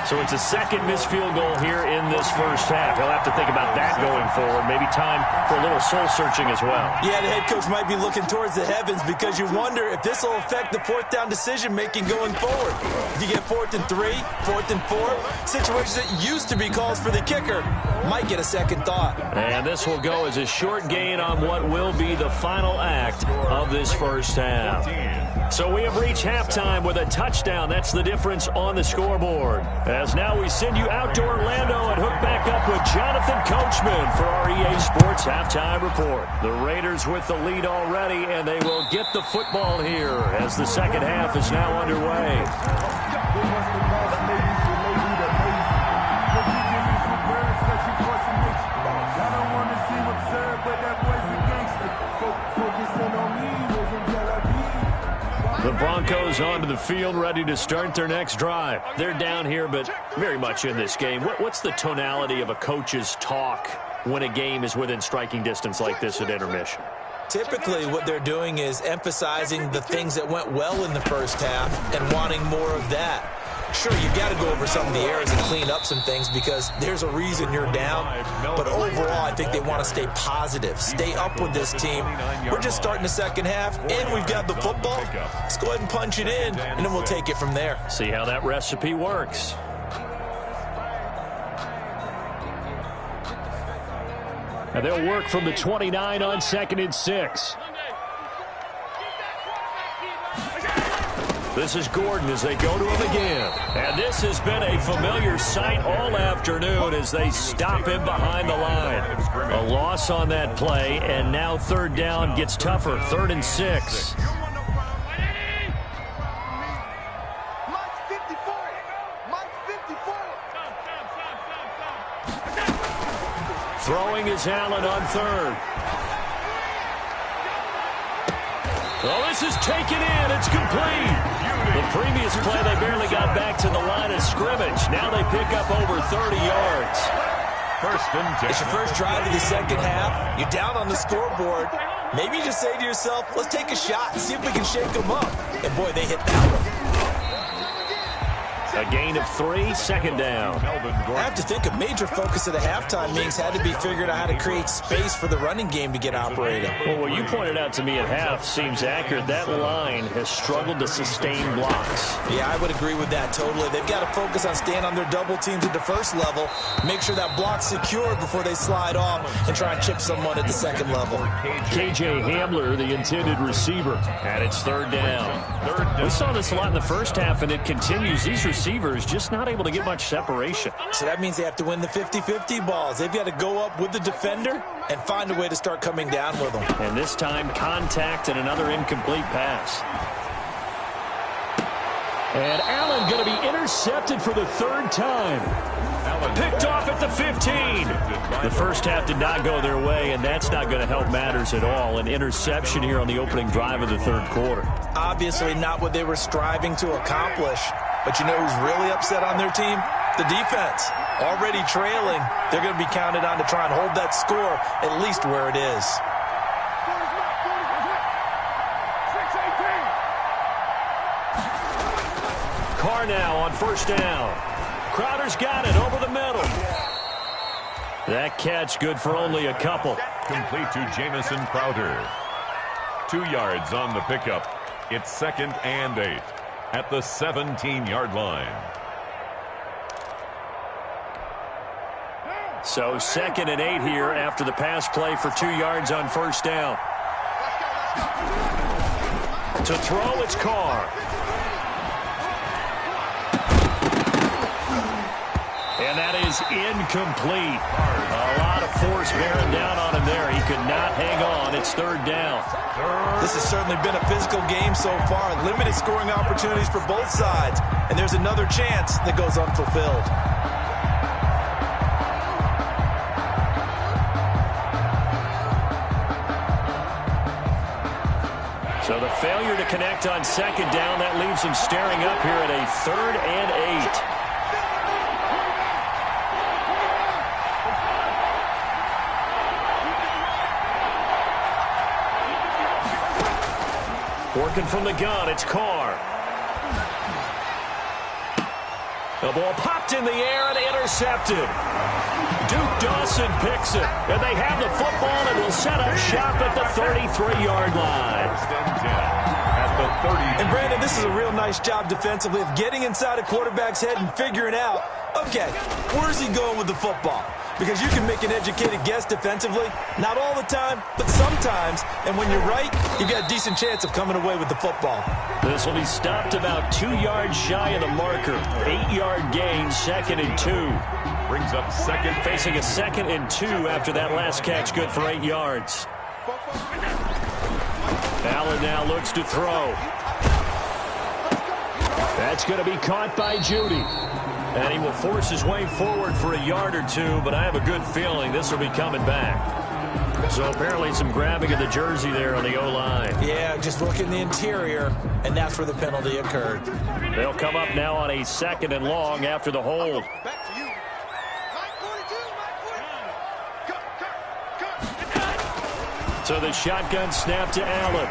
So it's a 2nd missed field goal here in this first half. He'll have to think about that going forward. Maybe time for a little soul-searching as well. Yeah, the head coach might be looking towards the heavens because you wonder if this will affect the 4th down decision-making going forward. If you get 4th and 3, 4th and 4, situations that used to be calls for the kicker might get a second thought. And this will go as a short gain on what will be the final act of this first half. So we have reached halftime with a touchdown. That's the difference on the scoreboard. As now we send you out to Orlando and hook back up with Jonathan Coachman for our EA Sports Halftime Report. The Raiders with the lead already, and they will get the football here as the second half is now underway. The Broncos onto the field, ready to start their next drive. They're down here, but very much in this game. What's the tonality of a coach's talk when a game is within striking distance like this at intermission? Typically, what they're doing is emphasizing the things that went well in the first half and wanting more of that. Sure, you've got to go over some of the errors and clean up some things because there's a reason you're down. But overall, I think they want to stay positive, stay up with this team. We're just starting the second half, and we've got the football. Let's go ahead and punch it in, and then we'll take it from there. See how that recipe works. And they'll work from the 29 on 2nd and 6. This is Gordon as they go to him again. And this has been a familiar sight all afternoon as they stop him behind the line. A loss on that play, and now third down gets tougher. 3rd and 6. Throwing is Allen on 3rd. Oh, this is taken in. It's complete. The previous play, they barely got back to the line of scrimmage. Now they pick up over 30 yards. 1st and 10. It's your first drive of the second half. You're down on the scoreboard. Maybe you just say to yourself, let's take a shot and see if we can shake them up. And, boy, they hit that one. A gain of 3, 2nd down. I have to think a major focus of the halftime meetings had to be figuring out how to create space for the running game to get operating. Well, what you pointed out to me at half seems accurate. That line has struggled to sustain blocks. Yeah, I would agree with that totally. They've got to focus on staying on their double teams at the first level, make sure that block's secured before they slide off and try and chip someone at the second level. K.J. Hamler, the intended receiver, and it's 3rd down. We saw this a lot in the first half, and it continues. These receivers just not able to get much separation. So that means they have to win the 50-50 balls. They've got to go up with the defender and find a way to start coming down with them. And this time, contact and another incomplete pass. And Allen going to be intercepted for the 3rd time. Picked off at the 15. The first half did not go their way, and that's not going to help matters at all. An interception here on the opening drive of the 3rd quarter. Obviously not what they were striving to accomplish. But you know who's really upset on their team? The defense. Already trailing, they're going to be counted on to try and hold that score at least where it is. Carr now on 1st down. Crowder's got it over the middle. That catch good for only a couple. Complete to Jamison Crowder. 2 yards on the pickup. It's 2nd and 8 at the 17-yard line. So 2nd and 8 here after the pass play for 2 yards on 1st down. To throw, it's Carr. And that is incomplete. A lot of force bearing down on him there. He could not hang on. It's 3rd down. This has certainly been a physical game so far. Limited scoring opportunities for both sides. And there's another chance that goes unfulfilled. So the failure to connect on 2nd down, that leaves him staring up here at a 3rd and 8. Working from the gun, it's Carr. The ball popped in the air and intercepted. Duke Dawson picks it, and they have the football and will set up shop at the 33-yard line. And Brandon, this is a real nice job defensively of getting inside a quarterback's head and figuring out, okay, where's he going with the football? Because you can make an educated guess defensively, not all the time, but sometimes. And when you're right, you've got a decent chance of coming away with the football. This will be stopped about 2 yards shy of the marker. 8-yard gain, 2nd and 2. Brings up 2nd. Facing a 2nd and 2 after that last catch, good for 8 yards. Allen now looks to throw. That's going to be caught by Judy. And he will force his way forward for a yard or two, but I have a good feeling this will be coming back. So apparently some grabbing of the jersey there on the O-line. Yeah, just look in the interior, and that's where the penalty occurred. They'll come up now on a 2nd and long after the hold. So the shotgun snap to Allen.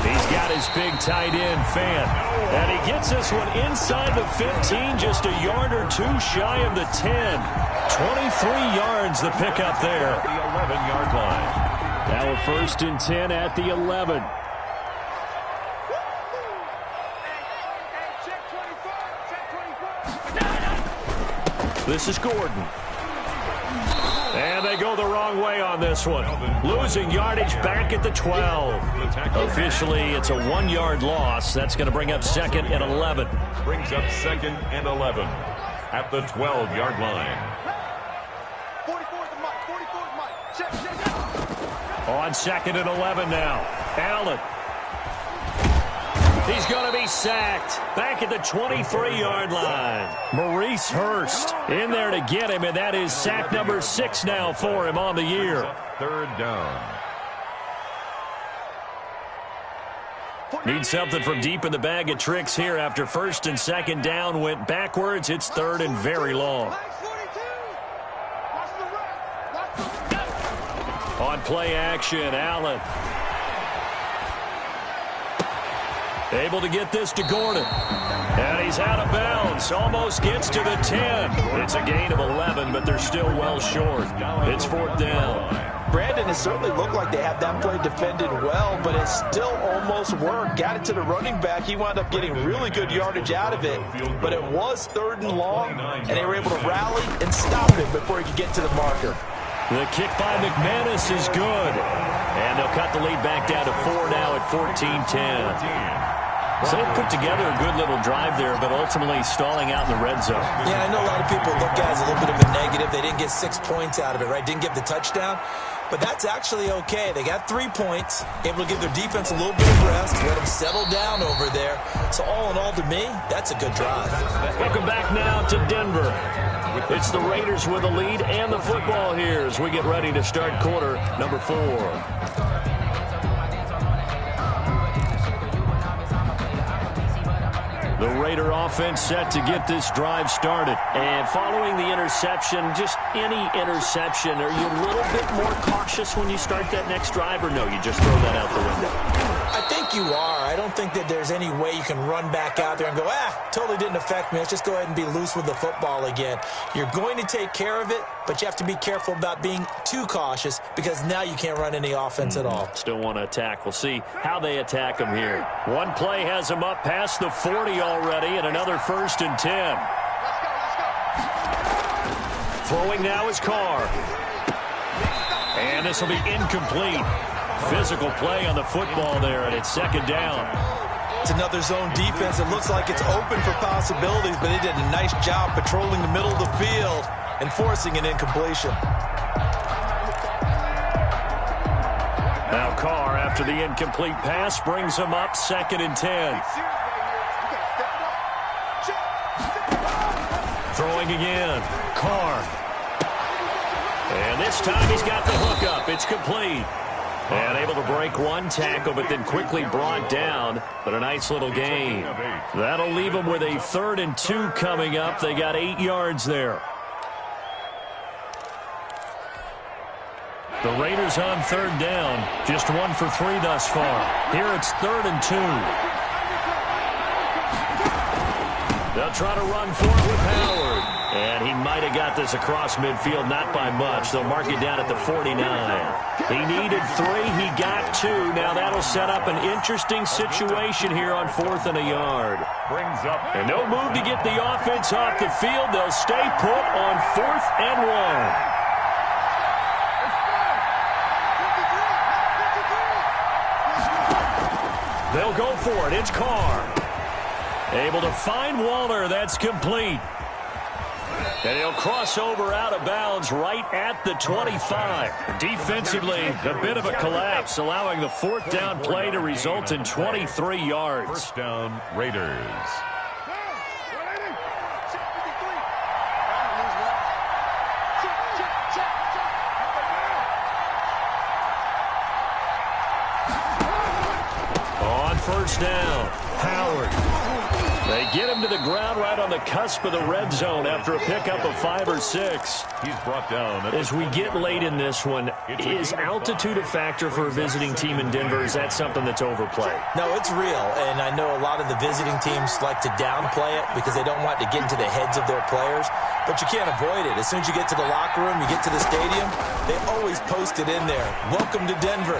He's got his big tight end, Fan. And he gets this one inside the 15, just a yard or two shy of the 10. 23 yards the pickup there. The 11-yard line. Now a 1st and 10 at the 11. This is Gordon. And they they go the wrong way on this one. Losing yardage back at the 12. Officially, it's a 1-yard loss. That's going to bring up 2nd and 11. Brings up 2nd and 11 at the 12-yard line. 44 the mic. 44 the mic. Check. On 2nd and 11 now. Allen. He's going to be sacked back at the 23-yard line. Maurice Hurst in there to get him, and that is sack number 6 now for him on the year. 3rd down. Need something from deep in the bag of tricks here after 1st and 2nd down went backwards. It's 3rd and very long. On play action, Allen. Able to get this to Gordon. And he's out of bounds. Almost gets to the 10. It's a gain of 11, but they're still well short. It's 4th down. Brandon, it certainly looked like they had that play defended well, but it still almost worked. Got it to the running back. He wound up getting really good yardage out of it, but it was 3rd and long, and they were able to rally and stop him before he could get to the marker. The kick by McManus is good, and they'll cut the lead back down to 4 now at 14-10. So they put together a good little drive there, but ultimately stalling out in the red zone. Yeah, I know a lot of people look at it as a little bit of a negative. They didn't get 6 points out of it, right? Didn't get the touchdown. But that's actually okay. They got 3 points, able to give their defense a little bit of rest, let them settle down over there. So all in all, to me, that's a good drive. Welcome back now to Denver. It's the Raiders with the lead and the football here as we get ready to start quarter number 4. The Raider offense set to get this drive started. And following the interception, just any interception, are you a little bit more cautious when you start that next drive, or no, you just throw that out the window? I think you are. I don't think that there's any way you can run back out there and go, totally didn't affect me. Let's just go ahead and be loose with the football again. You're going to take care of it, but you have to be careful about being too cautious because now you can't run any offense at all. Still want to attack. We'll see how they attack them here. One play has them up past the 40 already, and another 1st and 10. Throwing now is Carr. And this will be incomplete. Physical play on the football there, and it's 2nd down. It's another zone defense. It looks like it's open for possibilities, but they did a nice job patrolling the middle of the field and forcing an incompletion. Now Carr, after the incomplete pass, brings him up 2nd and 10. Throwing again. Carr. And this time he's got the hook up. It's complete. And able to break one tackle, but then quickly brought down. But a nice little gain. That'll leave them with a 3rd and 2 coming up. They got 8 yards there. The Raiders on 3rd down. Just 1 for 3 thus far. Here it's 3rd and 2. They'll try to run for it with Howard. And he might have got this across midfield, not by much. They'll mark it down at the 49. He needed 3. He got 2. Now that'll set up an interesting situation here on 4th and a yard. And no move to get the offense off the field. They'll stay put on 4th and 1. They'll go for it. It's Carr. Able to find Waller. That's complete. And he'll cross over out of bounds right at the 25. Defensively, a bit of a collapse, allowing the 4th down play to result in 23 yards. 1st down, Raiders. On 1st down, Howard. They get him to the ground right on the cusp of the red zone after a pickup of 5 or 6. He's brought down. As we get late in this one, is altitude a factor for a visiting team in Denver? Is that something that's overplayed? No, it's real, and I know a lot of the visiting teams like to downplay it because they don't want to get into the heads of their players, but you can't avoid it. As soon as you get to the locker room, you get to the stadium, they always post it in there. Welcome to Denver.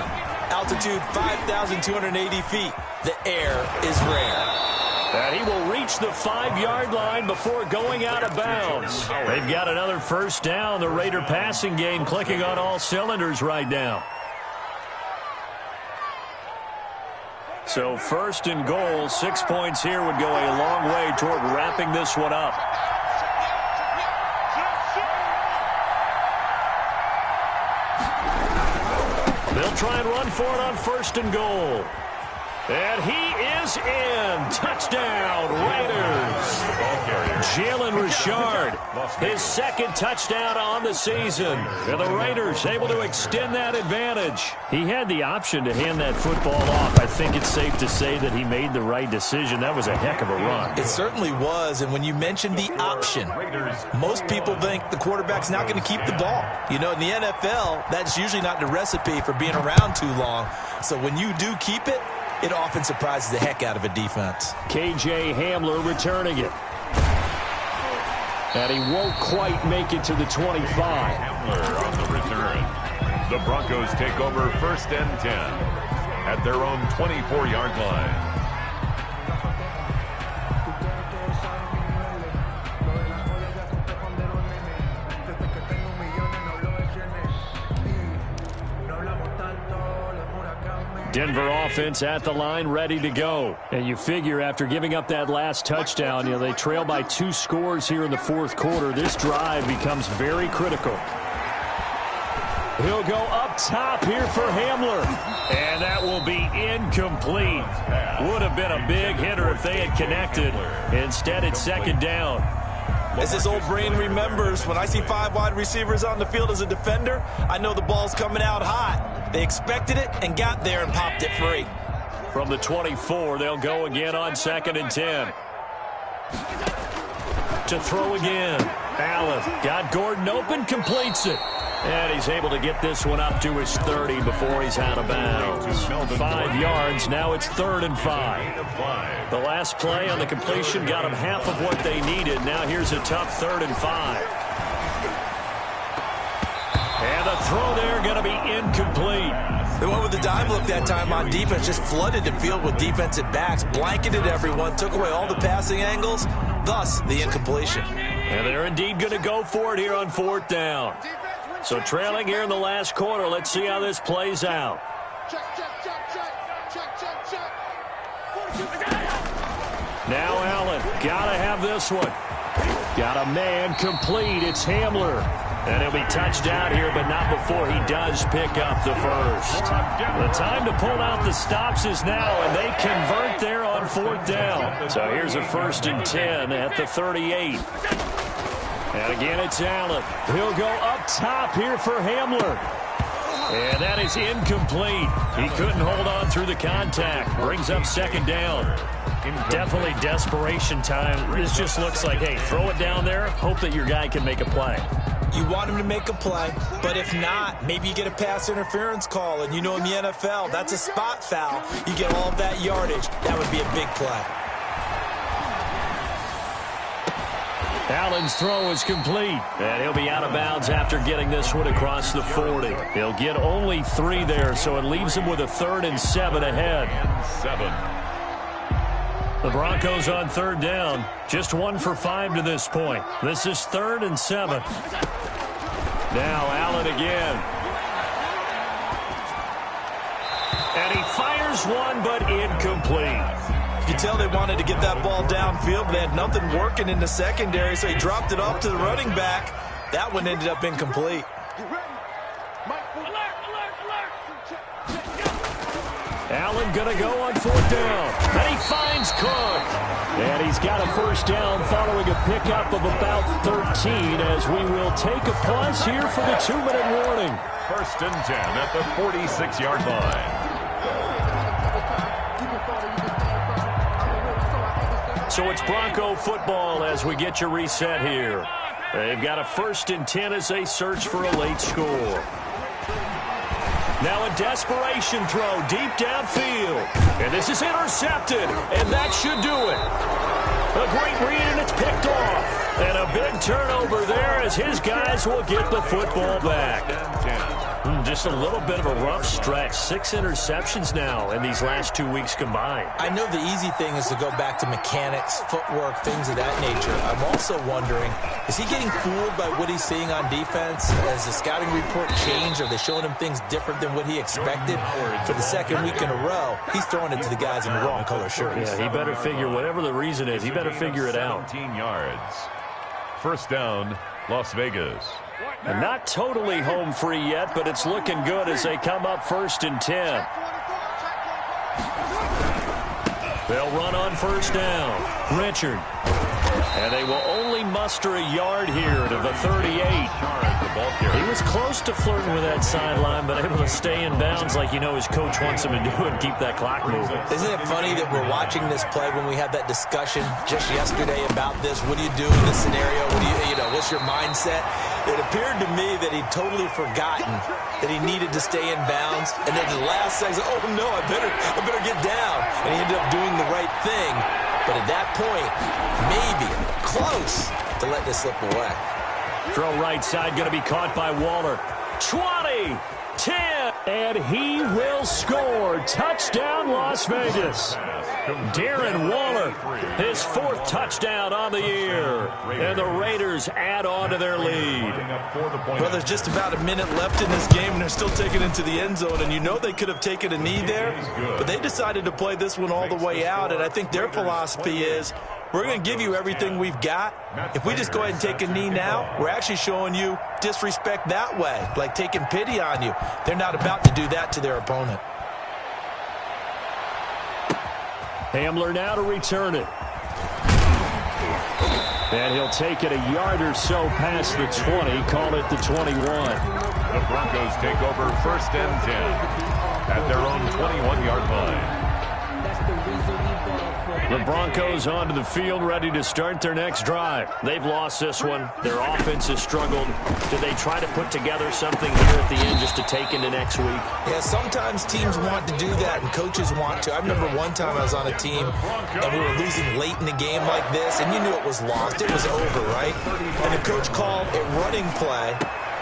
Altitude 5,280 feet. The air is rare. And he will reach reach the 5-yard line before going out of bounds. They've got another first down. The Raider passing game clicking on all cylinders right now. So first and goal, 6 points here would go a long way toward wrapping this one up. They'll try and run for it on first and goal. And he is in. Touchdown, Raiders. Jalen Richard, his second touchdown on the season. And the Raiders able to extend that advantage. He had the option to hand that football off. I think it's safe to say that he made the right decision. That was a heck of a run. It certainly was. And when you mentioned the option, most people think the quarterback's not going to keep the ball. You know, in the NFL, that's usually not the recipe for being around too long. So when you do keep it, it often surprises the heck out of a defense. KJ Hamler returning it. And he won't quite make it to the 25. Hamler on the return. The Broncos take over first and 10 at their own 24-yard line. Denver offense at the line, ready to go. And you figure after giving up that last touchdown, they trail by 2 scores here in the fourth quarter. This drive becomes very critical. He'll go up top here for Hamler. And that will be incomplete. Would have been a big hitter if they had connected. Instead, it's second down. As this old brain remembers, when I see 5 wide receivers on the field as a defender, I know the ball's coming out hot. They expected it and got there and popped it free. From the 24, they'll go again on second and 10. To throw again. Allen got Gordon open, completes it. And he's able to get this one up to his 30 before he's out of bounds. 5 yards, now it's 3rd and 5. The last play on the completion got them half of what they needed. Now here's a tough 3rd and 5. And the throw there going to be incomplete. They went with the dime look that time on defense, just flooded the field with defensive backs, blanketed everyone, took away all the passing angles, thus the incompletion. And they're indeed going to go for it here on 4th down. So trailing here in the last quarter, let's see how this plays out. Now Allen, gotta have this one. Got a man complete, it's Hamler. And he'll be touched out here, but not before he does pick up the first. The time to pull out the stops is now, and they convert there on 4th down. So here's a 1st and 10 at the 38. And again, it's Allen. He'll go up top here for Hamler. And that is incomplete. He couldn't hold on through the contact. Brings up 2nd down. Definitely desperation time. This just looks like, hey, throw it down there, hope that your guy can make a play. You want him to make a play, but if not, maybe you get a pass interference call. And you know in the NFL, that's a spot foul. You get all of that yardage. That would be a big play. Allen's throw is complete, and he'll be out of bounds after getting this one across the 40. He'll get only 3 there, so it leaves him with a 3rd and 7 ahead. The Broncos on 3rd down, just 1 for 5 to this point. This is 3rd and 7. Now Allen again. And he fires one, but incomplete. You can tell they wanted to get that ball downfield, but they had nothing working in the secondary, so he dropped it off to the running back. That one ended up incomplete. Allen gonna go on 4th down. And he finds Cook. And he's got a 1st down following a pickup of about 13 as we will take a pause here for the 2-minute warning. 1st and 10 at the 46-yard line. So it's Bronco football as we get you reset here. They've got a 1st and 10 as they search for a late score. Now a desperation throw deep downfield. And this is intercepted, and that should do it. A great read, and it's picked off. And a big turnover there as his guys will get the football back. Just a little bit of a rough stretch. 6 interceptions now in these last 2 weeks combined. I know the easy thing is to go back to mechanics, footwork, things of that nature. I'm also wondering, is he getting fooled by what he's seeing on defense? Has the scouting report changed? Are they showing him things different than what he expected? For the second week in a row, he's throwing it to the guys in the wrong color shirts. Yeah, he better figure, whatever the reason is, he better figure it out. 17 yards. First down, Las Vegas. And not totally home free yet, but it's looking good as they come up 1st and 10. They'll run on 1st down. Richard. And they will only muster a yard here to the 38. He was close to flirting with that sideline, but able to stay in bounds like you know his coach wants him to do and keep that clock moving. Isn't it funny that we're watching this play when we had that discussion just yesterday about this? What do you do in this scenario? What do you know, what's your mindset? It appeared to me that he'd totally forgotten that he needed to stay in bounds. And then the last second, oh no, I better get down. And he ended up doing the right thing. But at that point, maybe close to let this slip away. Throw right side, going to be caught by Waller. 20, 10, and he will score. Touchdown, Las Vegas. Darren Waller, his 4th touchdown on the year. And the Raiders add on to their lead. Well, there's just about a minute left in this game, and they're still taking it into the end zone. And you know they could have taken a knee there, but they decided to play this one all the way out. And I think their philosophy is, we're going to give you everything we've got. If we just go ahead and take a knee now, we're actually showing you disrespect that way, like taking pity on you. They're not about to do that to their opponent. Hamler now to return it. And he'll take it a yard or so past the 20, call it the 21. The Broncos take over 1st and 10 at their own 21-yard line. The Broncos onto the field, ready to start their next drive. They've lost this one. Their offense has struggled. Do they try to put together something here at the end just to take into next week? Yeah, sometimes teams want to do that and coaches want to. I remember one time I was on a team and we were losing late in the game like this, and you knew it was lost. It was over, right? And the coach called a running play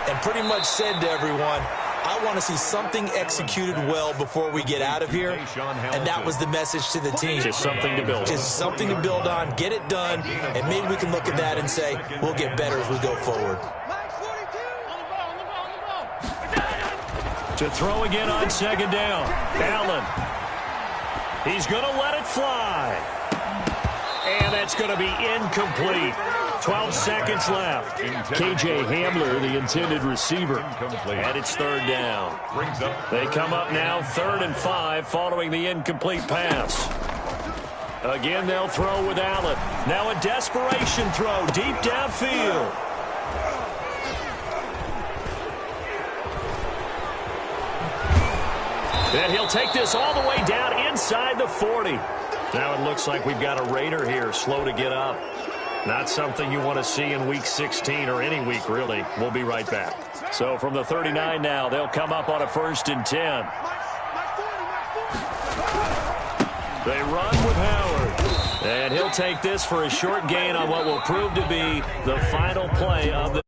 and pretty much said to everyone, I want to see something executed well before we get out of here. And that was the message to the team. Just something to build on. Just something to build on, get it done, and maybe we can look at that and say, we'll get better as we go forward. To throw again on 2nd down. Allen. He's going to let it fly. And that's going to be incomplete. 12 seconds left. K.J. Hamler, the intended receiver. And it's 3rd down. They come up now 3rd and 5 following the incomplete pass. Again, they'll throw with Allen. Now a desperation throw deep downfield. And he'll take this all the way down inside the 40. Now it looks like we've got a Raider here, slow to get up. Not something you want to see in Week 16 or any week, really. We'll be right back. So from the 39 now, they'll come up on a 1st and 10. They run with Howard. And he'll take this for a short gain on what will prove to be the final play of the